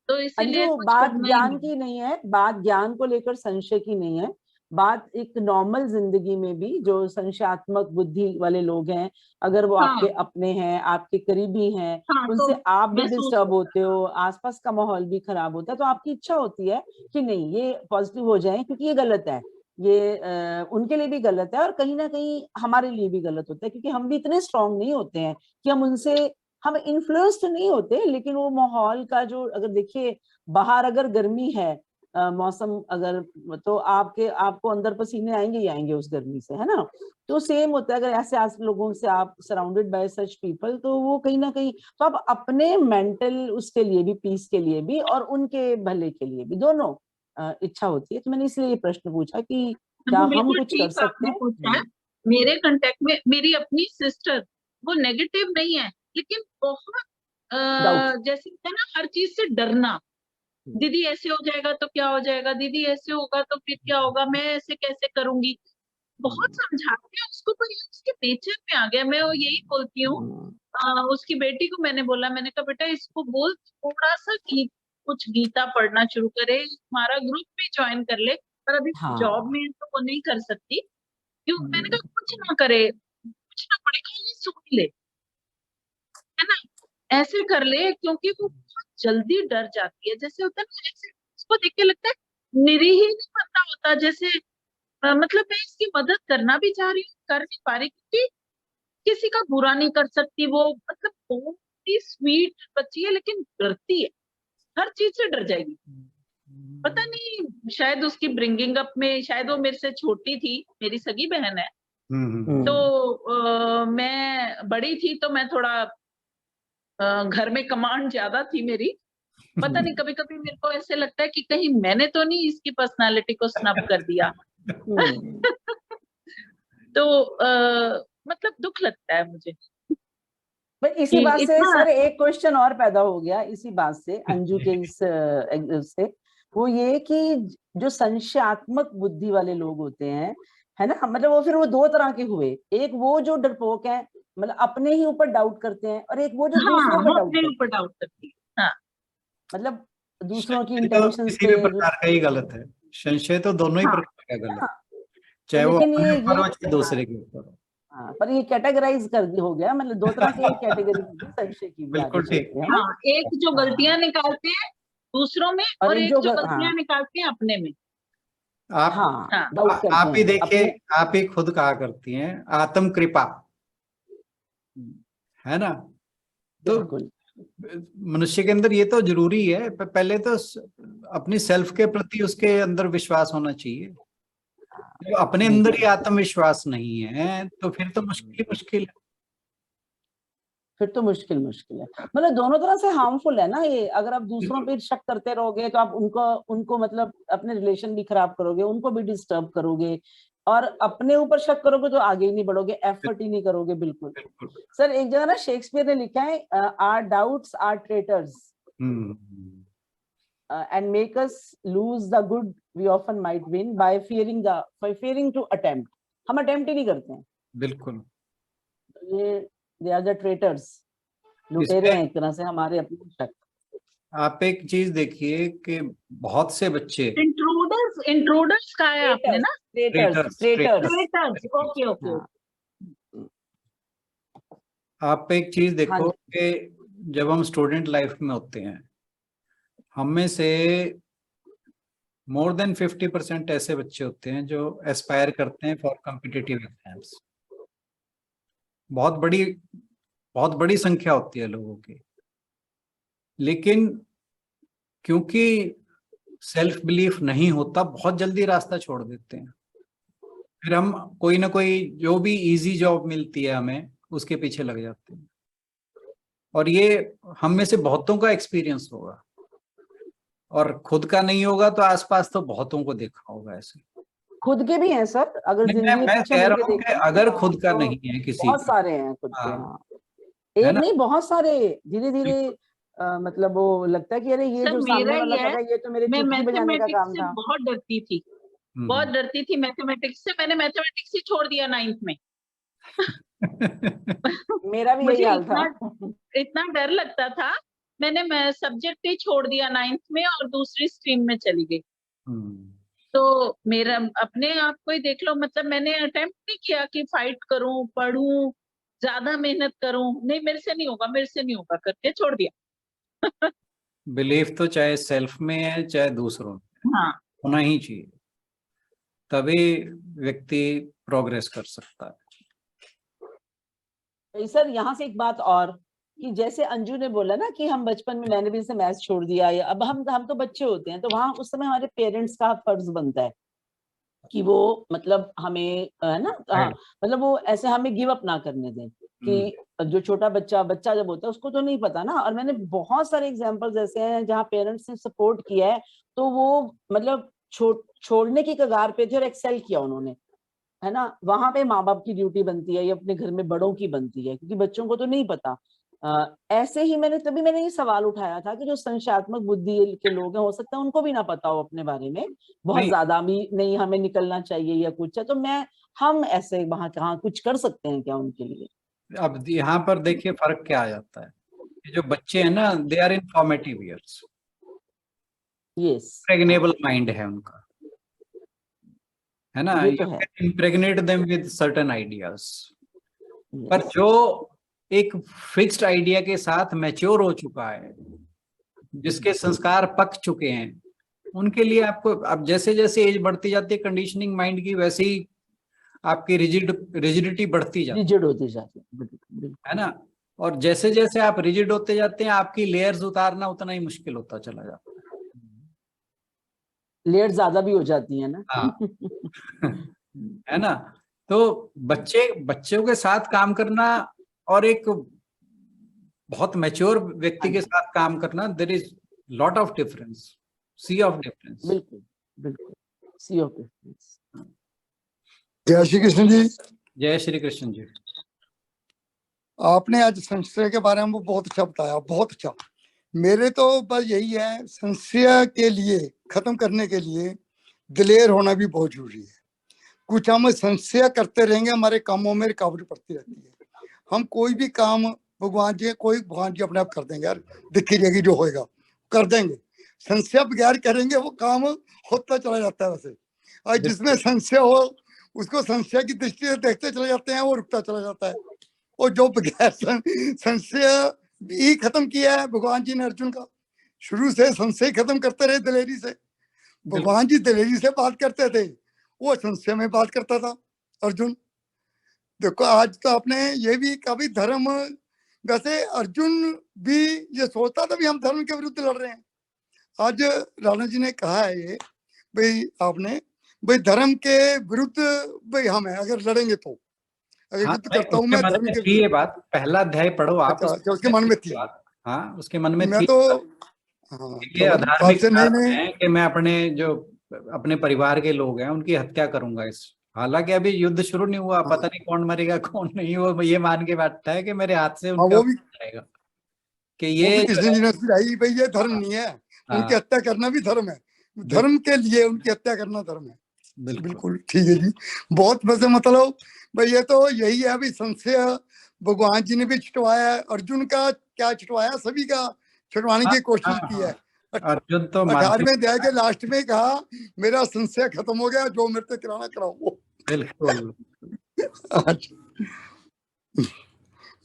तो इसीलिए अंजू कुछ बात करना ही ज्ञान नहीं। की नहीं है, बात ज्ञान को लेकर संशय की नहीं है, बात एक नॉर्मल जिंदगी में भी जो संशयात्मक बुद्धि वाले लोग हैं, अगर वो आपके हाँ अपने हैं, आपके करीबी हैं, हाँ, तो उनसे आप भी महसूस डिस्टर्ब होता होते हो, आसपास का माहौल भी खराब होता है, तो आपकी इच्छा होती है कि नहीं ये पॉजिटिव हो जाए, क्योंकि ये गलत है, ये उनके लिए भी गलत है और कहीं ना कहीं हमारे लिए भी गलत होता है, क्योंकि हम भी इतने स्ट्रांग नहीं होते हैं कि हम इन्फ्लुएंस तो नहीं होते, लेकिन वो माहौल का जो, अगर देखिए बाहर अगर गर्मी है मौसम अगर, तो आपको अंदर पसीने आएंगे ही आएंगे उस गर्मी से, है ना, तो सेम होता है अगर ऐसे लोगों से आप सराउंडेड बाय सच पीपल, तो वो कहीं ना कहीं, तो आप अपने मेंटल उसके लिए भी, पीस के लिए भी और उनके भले के लिए भी, दोनों इच्छा होती है, तो मैंने इसलिए ये प्रश्न पूछा कि क्या वो हम बिल्कुल कुछ कर ठीक सकते आपने हैं। पूछा है। मेरे कांटेक्ट में मेरी अपनी सिस्टर, वो नेगेटिव नहीं है लेकिन बहुत डाउट जैसे होता है ना हर चीज से डरना, दीदी ऐसे हो जाएगा तो क्या हो जाएगा, दीदी ऐसे होगा तो फिर क्या होगा, मैं ऐसे कैसे करूंगी। बहुत समझाते हैं उसको, पर ये उसके नेचर में आ गया। मैं वो यही बोलती हूँ, उसकी बेटी को मैंने बोला, मैंने कहा बेटा इसको बोल थोड़ा सा कुछ गीता पढ़ना शुरू करे, हमारा ग्रुप भी ज्वाइन कर ले, पर अभी हाँ जॉब में है तो वो नहीं कर सकती। क्यों, मैंने कहा कुछ ना करे, कुछ ना पढ़े, खाली सुन ले, है ना, ऐसे कर ले, क्योंकि वो बहुत जल्दी डर जाती है। जैसे होता है ना, ऐसे उसको देख के लगता है निरीह ही नहीं पता होता, जैसे मतलब मैं इसकी मदद करना भी चाह रही हूँ, कर नहीं पा रही, क्योंकि किसी का बुरा नहीं कर सकती वो, मतलब बहुत ही स्वीट बच्ची है, लेकिन डरती है, हर चीज से डर जाएगी। पता नहीं, शायद उसकी ब्रिंगिंग अप में, शायद वो मेरे से छोटी थी, मेरी सगी बहन है, तो मैं बड़ी थी तो मैं थोड़ा घर में कमांड ज्यादा थी मेरी। पता नहीं, कभी कभी मेरे को ऐसे लगता है कि कहीं मैंने तो नहीं इसकी पर्सनालिटी को स्नब कर दिया। तो मतलब दुख लगता है मुझे पर इसी कि बात से इतना। सर एक क्वेश्चन और पैदा हो गया इसी बात से, अंजू के इस से, वो ये कि जो संशयात्मक बुद्धि वाले लोग होते हैं, है ना, मतलब वो फिर वो दो तरह के हुए, एक वो जो डरपोक है, मतलब अपने ही ऊपर डाउट करते हैं, और एक वो जो हाँ, दूसरों पे वो डाउट अपने करते ऊपर हैं, डाउट करती है। हाँ, मतलब दूसरों की संशय तो इंटेंशंस किसी पे भी प्रकार का ही गलत है। संशय तो दोनों ही हाँ, प्रकार का गलत है, हाँ, तो चाहे वो लेकिन अपने ऊपर ये हो चाहे हाँ, दूसरे के ऊपर हो। हाँ, पर ये कैटेगराइज कर हो गया, मतलब दो तरह के कैटेगरी संशय की भी आगे बिल्कुल चल ठीक। के, है ना। हाँ, एक जो हाँ, गलतियां निकालते हैं दूसरों में, और और एक एक जो जो हाँ गलतियां निकालते हैं अपने में। आप हाँ हाँ, डाउट करते आप ही हैं देखिए, अपने। आप ही खुद कहा करती हैं आत्म कृपा, है ना। तो बिल्कुल मनुष्य के अंदर ये तो जरूरी है, पहले तो अपनी सेल्फ के प्रति उसके अंदर विश्वास होना चाहिए। जब अपने अंदर ही बिल्कुल, आत्मविश्वास नहीं है तो फिर तो मुश्किल ही मुश्किल है। फिर तो मुश्किल मुश्किल है, मतलब दोनों तरह से हार्मफुल है ना ये। अगर आप दूसरों पे शक करते रहोगे तो आप उनको उनको मतलब अपने रिलेशन भी खराब करोगे, उनको भी डिस्टर्ब करोगे, और अपने ऊपर शक करोगे तो आगे ही नहीं बढ़ोगे, एफर्ट ही नहीं करोगे बिल्कुल। बिल्कुल। सर एक जगह ना शेक्सपियर ने लिखा है, our doubts are traitors and make us lose the good we often might win by fearing to attempt। हम अटेम्प्ट ही नहीं करते हैं, बिल्कुल। ये दे आर द ट्रेटर्स, लुटेरे इसमें हैं एक तरह से हमारे अपने शक। आप एक चीज देखिए कि बहुत से बच्चे इंट्रूडर्स, इंट्रूडर्स कहा है आपने ट्रेटर्स ना, traitors traitors traitors traitors, okay okay. हाँ आप एक चीज हाँ देखो जी, कि जब हम स्टूडेंट लाइफ में होते हैं, हम में से मोर देन 50% ऐसे बच्चे होते हैं जो एस्पायर करते हैं फॉर कॉम्पिटिटिव एग्जाम्स। बहुत बड़ी बहुत बड़ी संख्या होती है लोगों की, लेकिन क्योंकि सेल्फ बिलीफ नहीं होता बहुत जल्दी रास्ता छोड़ देते हैं। फिर हम कोई ना कोई जो भी इजी जॉब मिलती है हमें उसके पीछे लग जाते हैं। और ये हम में से बहुतों का एक्सपीरियंस होगा, और खुद का नहीं होगा तो आसपास तो बहुतों को देखा होगा ऐसे। खुद के भी हैं सर, अगर नहीं, जिंदगी मैं पीछे कह मुड़ के रहा हूँ कि देखें अगर हाँ, खुद का तो नहीं है किसी बहुत का। सारे हैं खुद के। हाँ, हाँ, है एक ना। नहीं बहुत सारे, धीरे धीरे मतलब वो लगता है कि अरे ये सर जो मेरा सामने ही वाला कर है, रहा है ये तो मेरे मैं चुटकी बजाने का मैथमेटिक्स काम से था। बहुत डरती थी, बहुत डरती थी मैथमेटिक्स से। मैंने मैथमेटिक्स ही छोड़ दिया 9th में। मेरा भी यही मुझे हाल था। इतना इतना डर लगता था, मैंने सब्जेक्ट ही छोड़ दिया 9th में और दूसरी स्ट्रीम में चली गई। तो मेरा अपने आप को ही देख लो, मतलब मैंने अटेम्प्ट नहीं किया कि फाइट करूं, पढ़ूं, ज्यादा मेहनत करूं, नहीं मेरे से नहीं होगा, मेरे से नहीं होगा करके छोड़ दिया। बिलीफ तो चाहे सेल्फ में है चाहे दूसरों में, हाँ, होना ही चाहिए, तभी व्यक्ति प्रोग्रेस कर सकता है। तो सर यहाँ से एक बात और, कि जैसे अंजू ने बोला ना कि हम बचपन में, मैंने भी जैसे मैथ्स छोड़ दिया, या अब हम तो बच्चे होते हैं तो वहां उस समय हमारे पेरेंट्स का फर्ज बनता है कि वो मतलब हमें है ना, हाँ, मतलब वो ऐसे हमें गिव अप ना करने दें, कि जो छोटा बच्चा जब होता है उसको तो नहीं पता ना। और मैंने बहुत सारे एग्जांपल्स ऐसे हैं जहाँ पेरेंट्स ने सपोर्ट किया है, तो वो मतलब छोड़ने की कगार पे थे और एक्सेल किया उन्होंने, है ना। वहां पे माँ बाप की ड्यूटी बनती है, ये अपने घर में बड़ों की बनती है, क्योंकि बच्चों को तो नहीं पता। ऐसे ही मैंने ये सवाल उठाया था कि जो संशयात्मक बुद्धि के लोग हैं, हो सकता है उनको भी ना पता हो अपने बारे में, बहुत नहीं। ज्यादा भी नहीं हमें निकलना चाहिए या कुछ है, तो हम ऐसे वहां कहाँ कुछ कर सकते हैं क्या उनके लिए? अब यहाँ पर देखिए फर्क क्या आ जाता है, ये जो बच्चे हैं ना, they are in formative years, yes, impregnable mind है उनका, है ना, ये यू तो है। Can impregnate them with certain ideas. पर Yes. जो एक फिक्स्ड आइडिया के साथ मैच्योर हो चुका है, जिसके संस्कार पक चुके हैं, उनके लिए आपको अब जैसे जैसे एज बढ़ती जाती है कंडीशनिंग माइंड की, वैसे ही आपकी रिजिडिटी बढ़ती जाती रिजिड होती जाती है, बिल्कुल। है ना। और जैसे जैसे आप रिजिड होते जाते हैं, आपकी लेयर्स उतारना उतना ही मुश्किल होता चला जाता लेयर ज्यादा भी हो जाती है ना। है। हाँ है ना। तो बच्चों के साथ काम करना और एक बहुत मैच्योर व्यक्ति के साथ काम करना, there is lot of difference, sea of difference. बिल्कुल बिल्कुल, सी ऑफ डिफरेंस। जय श्री कृष्ण जी। जय श्री कृष्ण जी। आपने आज संशय के बारे में बहुत अच्छा बताया, बहुत अच्छा। मेरे तो बस यही है, संशय के लिए खत्म करने के लिए दिलेर होना भी बहुत जरूरी है। कुछ हम संशय करते रहेंगे, हमारे कामों में रुकावट पड़ती रहती है। हम कोई भी काम भगवान जी अपने आप कर देंगे, यार दिखी जाएगी जो होएगा कर देंगे। संशय बगैर करेंगे वो काम होता चला जाता है। वैसे और जिसमें संशय हो उसको संशय की दृष्टि से देखते चले जाते हैं, वो रुकता चला जाता है। और जो बगैर संशय भी खत्म किया है भगवान जी ने अर्जुन का, शुरू से संशय खत्म करते रहे दिलेरी से। भगवान जी दिलेरी से बात करते थे, वो संशय में बात करता था अर्जुन। देखो आज तो आपने ये भी कभी धर्म, वैसे अर्जुन भी ये सोचता था भी हम धर्म के विरुद्ध लड़ रहे हैं। आज राणा जी ने कहा है ये भाई आपने, भाई धर्म के विरुद्ध भाई हम है, अगर लड़ेंगे तो अगर हाँ, युद्ध करता हूं उसके मैं मन धर्म में के थी ये विरुद्ध। बात, पहला अध्याय पढ़ो आप, अच्छा, उसके मन में थी। हाँ उसके मन में मैं थी। तो हाँ ये चलो आज अधार्मिक से नए नए है कि मैं अपने परिवार के लोग हैं उनकी हत्या करूंगा इस, हालांकि अभी युद्ध शुरू नहीं हुआ, पता नहीं कौन मरेगा कौन नहीं, वो ये मान के बैठता है कि मेरे हाथ से हाँ उनका वो हो भी जाएगा, कि ये जो कृष्ण है। जी ने सुझाई भाई ये धर्म हाँ, नहीं है, उनकी हाँ, हत्या करना भी धर्म है। धर्म के लिए उनकी हत्या करना धर्म है। बिल्कुल बिल्कुल ठीक है जी, बहुत वैसे मतलब भाई ये तो यही है भाई, संशय भगवान जी ने भी छुटवाया है, अर्जुन का क्या छुटवाया, सभी का छुटवाने हाँ, की कोशिश हाँ, की है। हाँ, अर्जुन तो माध्यम, 18वें अध्याय के लास्ट में कहा मेरा संशय खत्म हो गया, जो मेरे से कराना कराओ। बिल्कुल आज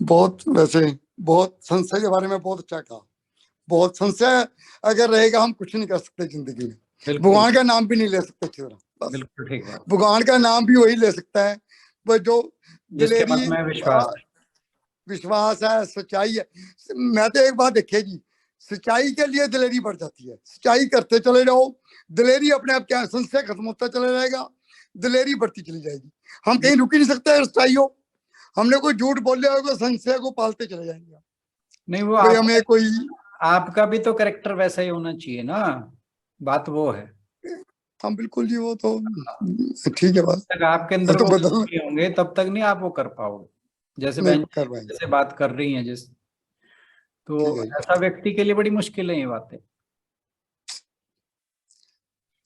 बहुत वैसे बहुत संशय के बारे में बहुत अच्छा कहा। बहुत संशय अगर रहेगा हम कुछ नहीं कर सकते जिंदगी में। बिल्कुल भगवान का नाम भी नहीं ले सकते अच्छी तरह, बस बिल्कुल ठीक है, भगवान का नाम भी वही ले सकता है वो जो जिसके दिलेरी मन में विश्वास है। विश्वास है, सच्चाई है। मैं तो एक बात देखिए जी, सच्चाई के लिए दिलेरी बढ़ जाती है। सच्चाई करते चले जाओ, दिलेरी अपने आप क्या संशय खत्म होता चला जाएगा, दिलेरी बढ़ती चली जाएगी। हम कहीं रुक ही नहीं सकते सच्चाई हो, हमने कोई झूठ बोल लिया होगा संशय को पालते चले जाएंगे नहीं वो भाई। हमें कोई आपका भी तो करेक्टर वैसा ही होना चाहिए ना, बात वो है। हम बिल्कुल जी वो तो ठीक है बात, जब तक आपके वो अंदर तो वो बदल नहीं होंगे तब तक नहीं आप वो कर पाओगे, जैसे नहीं बहन जी कर पाएंगे। जैसे बात कर रही हैं जिस, ठीक तो है जी, ऐसा व्यक्ति के लिए बड़ी मुश्किल है ये बातें।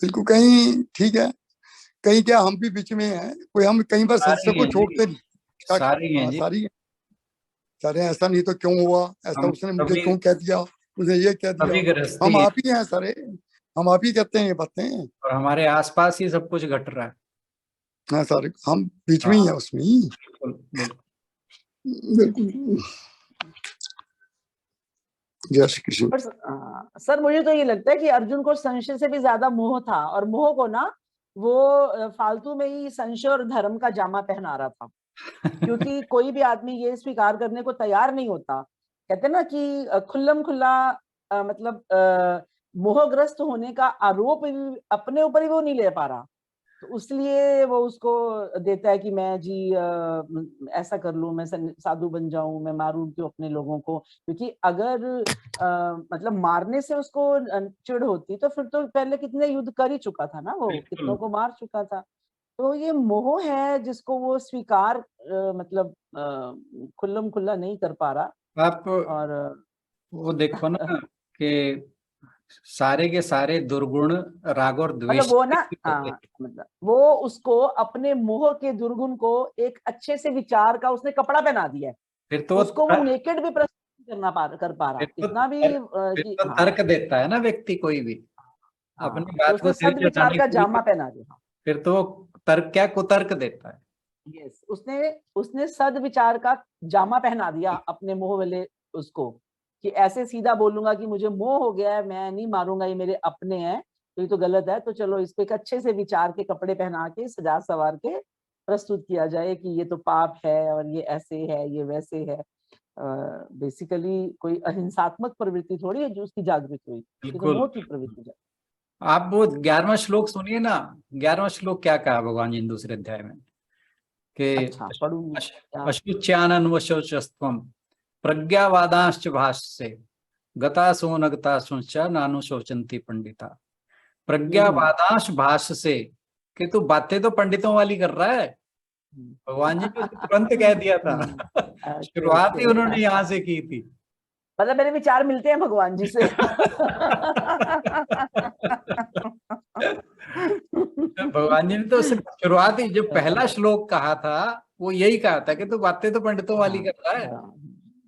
बिल्कुल कहीं ठीक है, कहीं क्या हम भी बीच में हैं, कोई हम कहीं पर संशय सारी को हैं जी, छोड़ते नहीं। सारी हैं हाँ जी। सारी है, सारे ऐसा नहीं तो क्यों हुआ, ऐसा हम उसने मुझे कभी क्यों कह दिया, उसने ये कह दिया। कभी गृहस्थी हम हैं, आप ही हैं सारे, हम आप ही कहते हैं ये बातें। और हमारे आसपास ही सब कुछ घट रहा है। हाँ सारे हम बीच में ही हाँ हैं उसमें ही। बिल्कुल बिल्कुल। बिल्कुल। जय श्री कृष्ण। पर सर मुझे तो ये लगता है कि अर्जुन को संशय से भी ज्यादा मोह था, और मोह को ना वो फालतू में ही संशय और धर्म का जामा पहना रहा था, क्योंकि कोई भी आदमी ये स्वीकार करने को तैयार नहीं होता। कहते ना कि खुल्लम खुल्ला मतलब मोहग्रस्त होने का आरोप भी अपने ऊपर ही वो नहीं ले पा रहा, तो इसलिए वो उसको देता है कि मैं जी ऐसा कर लूं, मैं साधु बन जाऊं, मैं मारूं क्यों अपने लोगों को। क्योंकि अगर मतलब मारने से उसको चिढ़ होती तो फिर तो पहले कितने युद्ध कर ही चुका था ना, वो कितनों को मार चुका था। तो ये मोह है जिसको वो स्वीकार मतलब खुल्लम खुल्ला नहीं कर पा रहा, आप और वो देखो ना कि सारे के सारे दुर्गुण राग और द्वेष मतलब वो ना से होते हैं। मतलब वो उसको अपने मोह के दुर्गुण को एक अच्छे से विचार का उसने कपड़ा पहना दिया है, फिर तो उसको वो नेकेड भी प्रस्तुत कर पा रहा, फिर तो इतना भी फिर कि तो हाँ तर्क देता है ना व्यक्ति कोई भी अपनी हाँ, तो बात को उसने सिर सदविचार चढ़ाने का के लिए, जामा पहना दिया। फिर तो वो तर्क क्या कुतर्क देता है। यस, उसने सदविचार का जामा पहना दिया अपने मोह वाले उसको, कि ऐसे सीधा बोलूंगा कि मुझे मोह हो गया है, मैं नहीं मारूंगा, ये मेरे अपने हैं, तो ये तो गलत है, तो चलो इसको एक अच्छे से विचार के कपड़े पहना के सजा सवार के प्रस्तुत किया जाए कि ये तो पाप है और ये ऐसे है, ये वैसे है। बेसिकली कोई अहिंसात्मक प्रवृत्ति थोड़ी है जो उसकी जागृत हुई, ये तो बिल्कुल। मोह की प्रवृत्ति है। आप वो 11वां श्लोक सुनिए ना। 11वां श्लोक क्या कहा भगवान जी ने दूसरे अध्याय में कि अच्छा पढ़ूंगी क्या? अशुच्यानन्वशोचस्त्वं प्रज्ञावादांश्च भाष्ये गतासो न गतासुश्च नानु शोचन्ति पंडिता। प्रज्ञावादांश भाष्य से कि तू बातें तो पंडितों वाली कर रहा है। भगवान जी ने उसको तुरंत कह दिया था। शुरुआत ही उन्होंने यहाँ से की थी। मतलब मेरे विचार मिलते हैं भगवान जी से। भगवान जी ने तो सिर्फ शुरुआत ही जो पहला श्लोक कहा था वो यही कहा था कि तू बातें तो पंडितों वाली कर रहा है, हाँ,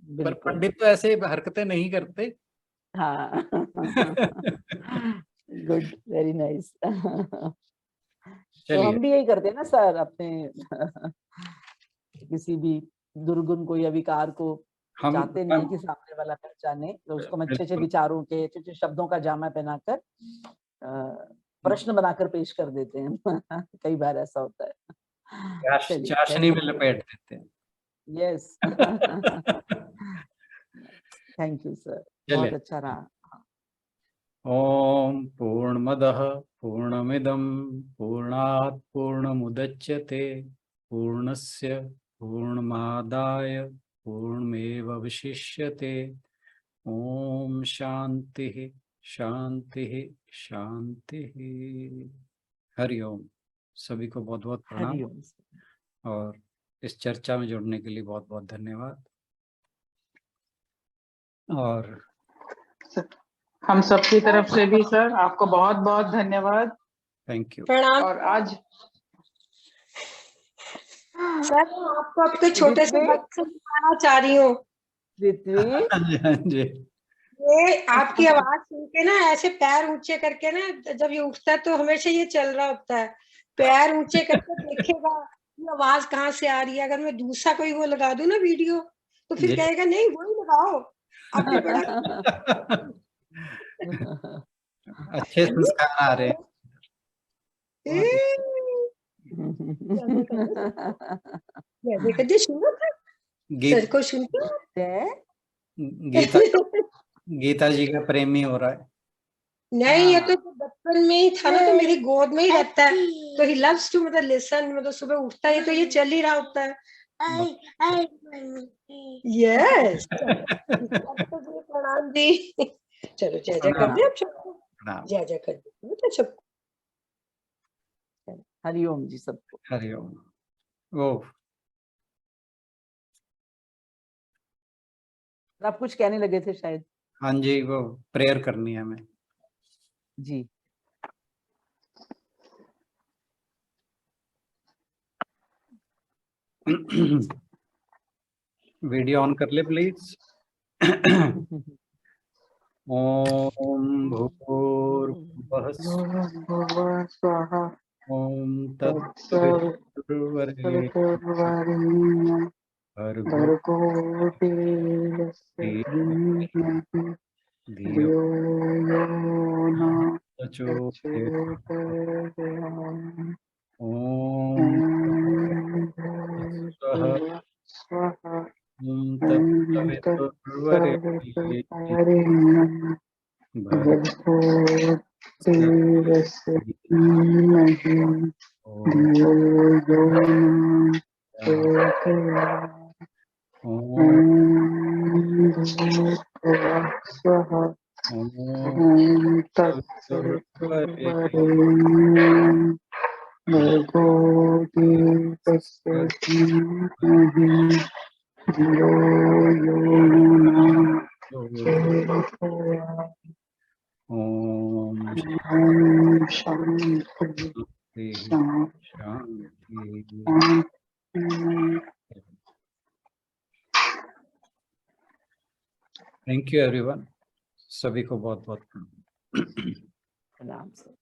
पर बिल्कुल पंडित तो ऐसे हरकतें नहीं करते। हाँ। Good, very nice. तो चलिए। हम भी यही करते हैं ना सर, अपने किसी भी दुर्गुण को या विकार को चाहते नहीं कि सामने वाला पहचाने, तो उसको हम अच्छे अच्छे बिल्कुल। विचारों के अच्छे अच्छे शब्दों का जामा पहनाकर प्रश्न बनाकर पेश कर देते हैं। कई बार ऐसा होता है। चलिए, चाशनी में लपेट देते हैं। यस। थैंक यू सर, चलिए। बहुत अच्छा रहा। ओम पूर्णमदः पूर्णमिदं पूर्णात् पूर्णमुदच्यते पूर्णस्य पूर्णमादाय पूर्णमेवावशिष्यते। ओम शांति शांति शांति। हरि ओम। सभी को बहुत बहुत प्रणाम हरिओम। और इस चर्चा में जुड़ने के लिए बहुत बहुत धन्यवाद। और हम सबकी तरफ से भी सर आपको बहुत बहुत धन्यवाद। Thank you. प्रणाम और आज सर, मैं आपको आपके छोटे से बच्चे से बताना चाह रही हूँ। पृथ्वी, हाँ जी, हाँ जी। ये आपकी आवाज सुन के ना ऐसे पैर ऊंचे करके ना, जब ये उठता है तो हमेशा ये चल रहा होता है, पैर ऊंचे करके देखेगा ये आवाज कहाँ से आ रही है। अगर मैं दूसरा कोई वो लगा दूं ना वीडियो, तो फिर जी। कहेगा नहीं वही लगाओ, आपने बड़ा अच्छे संस्कार आ रहे हैं। जैसे कभी सुनो था सर गीत को सुनते गीता गीता जी का प्रेमी हो रहा है। नहीं, ये तो बचपन में ही था ना, तो मेरी गोद में ही रहता है, तो ही लव्स टू मतलब लिसन, मतलब सुबह उठता है तो ये चल ही रहा होता है। यस। प्रणाम जी। चलो जय जय कर दे आप सबको, प्रणाम। जय जय कर दे तो सबको। हरिओम जी सबको। हरिओम। वो आप कुछ कहने लगे थे शायद। हाँ जी, वो प्रेयर करनी है हमें। जी वीडियो ऑन कर ले प्लीज। ओम भूर्भुवः स्वाहा ओम तत्सवितुर्वरेण्यं भर्गो धियो यो न प्रचोदयात्। ओम स्वाहा ओम तत्सवितुर्वरेण्यं भर्गो देवस्य धीमहि धियो यो न प्रचोदयात्। ओम भूर्भुवः स्वः ओम तत्सवितुर्वरेण्यं भर्गो देवस्य धीमहि धियो यो न थैंक यू एवरीवन, सभी को बहुत बहुत प्रणाम सर।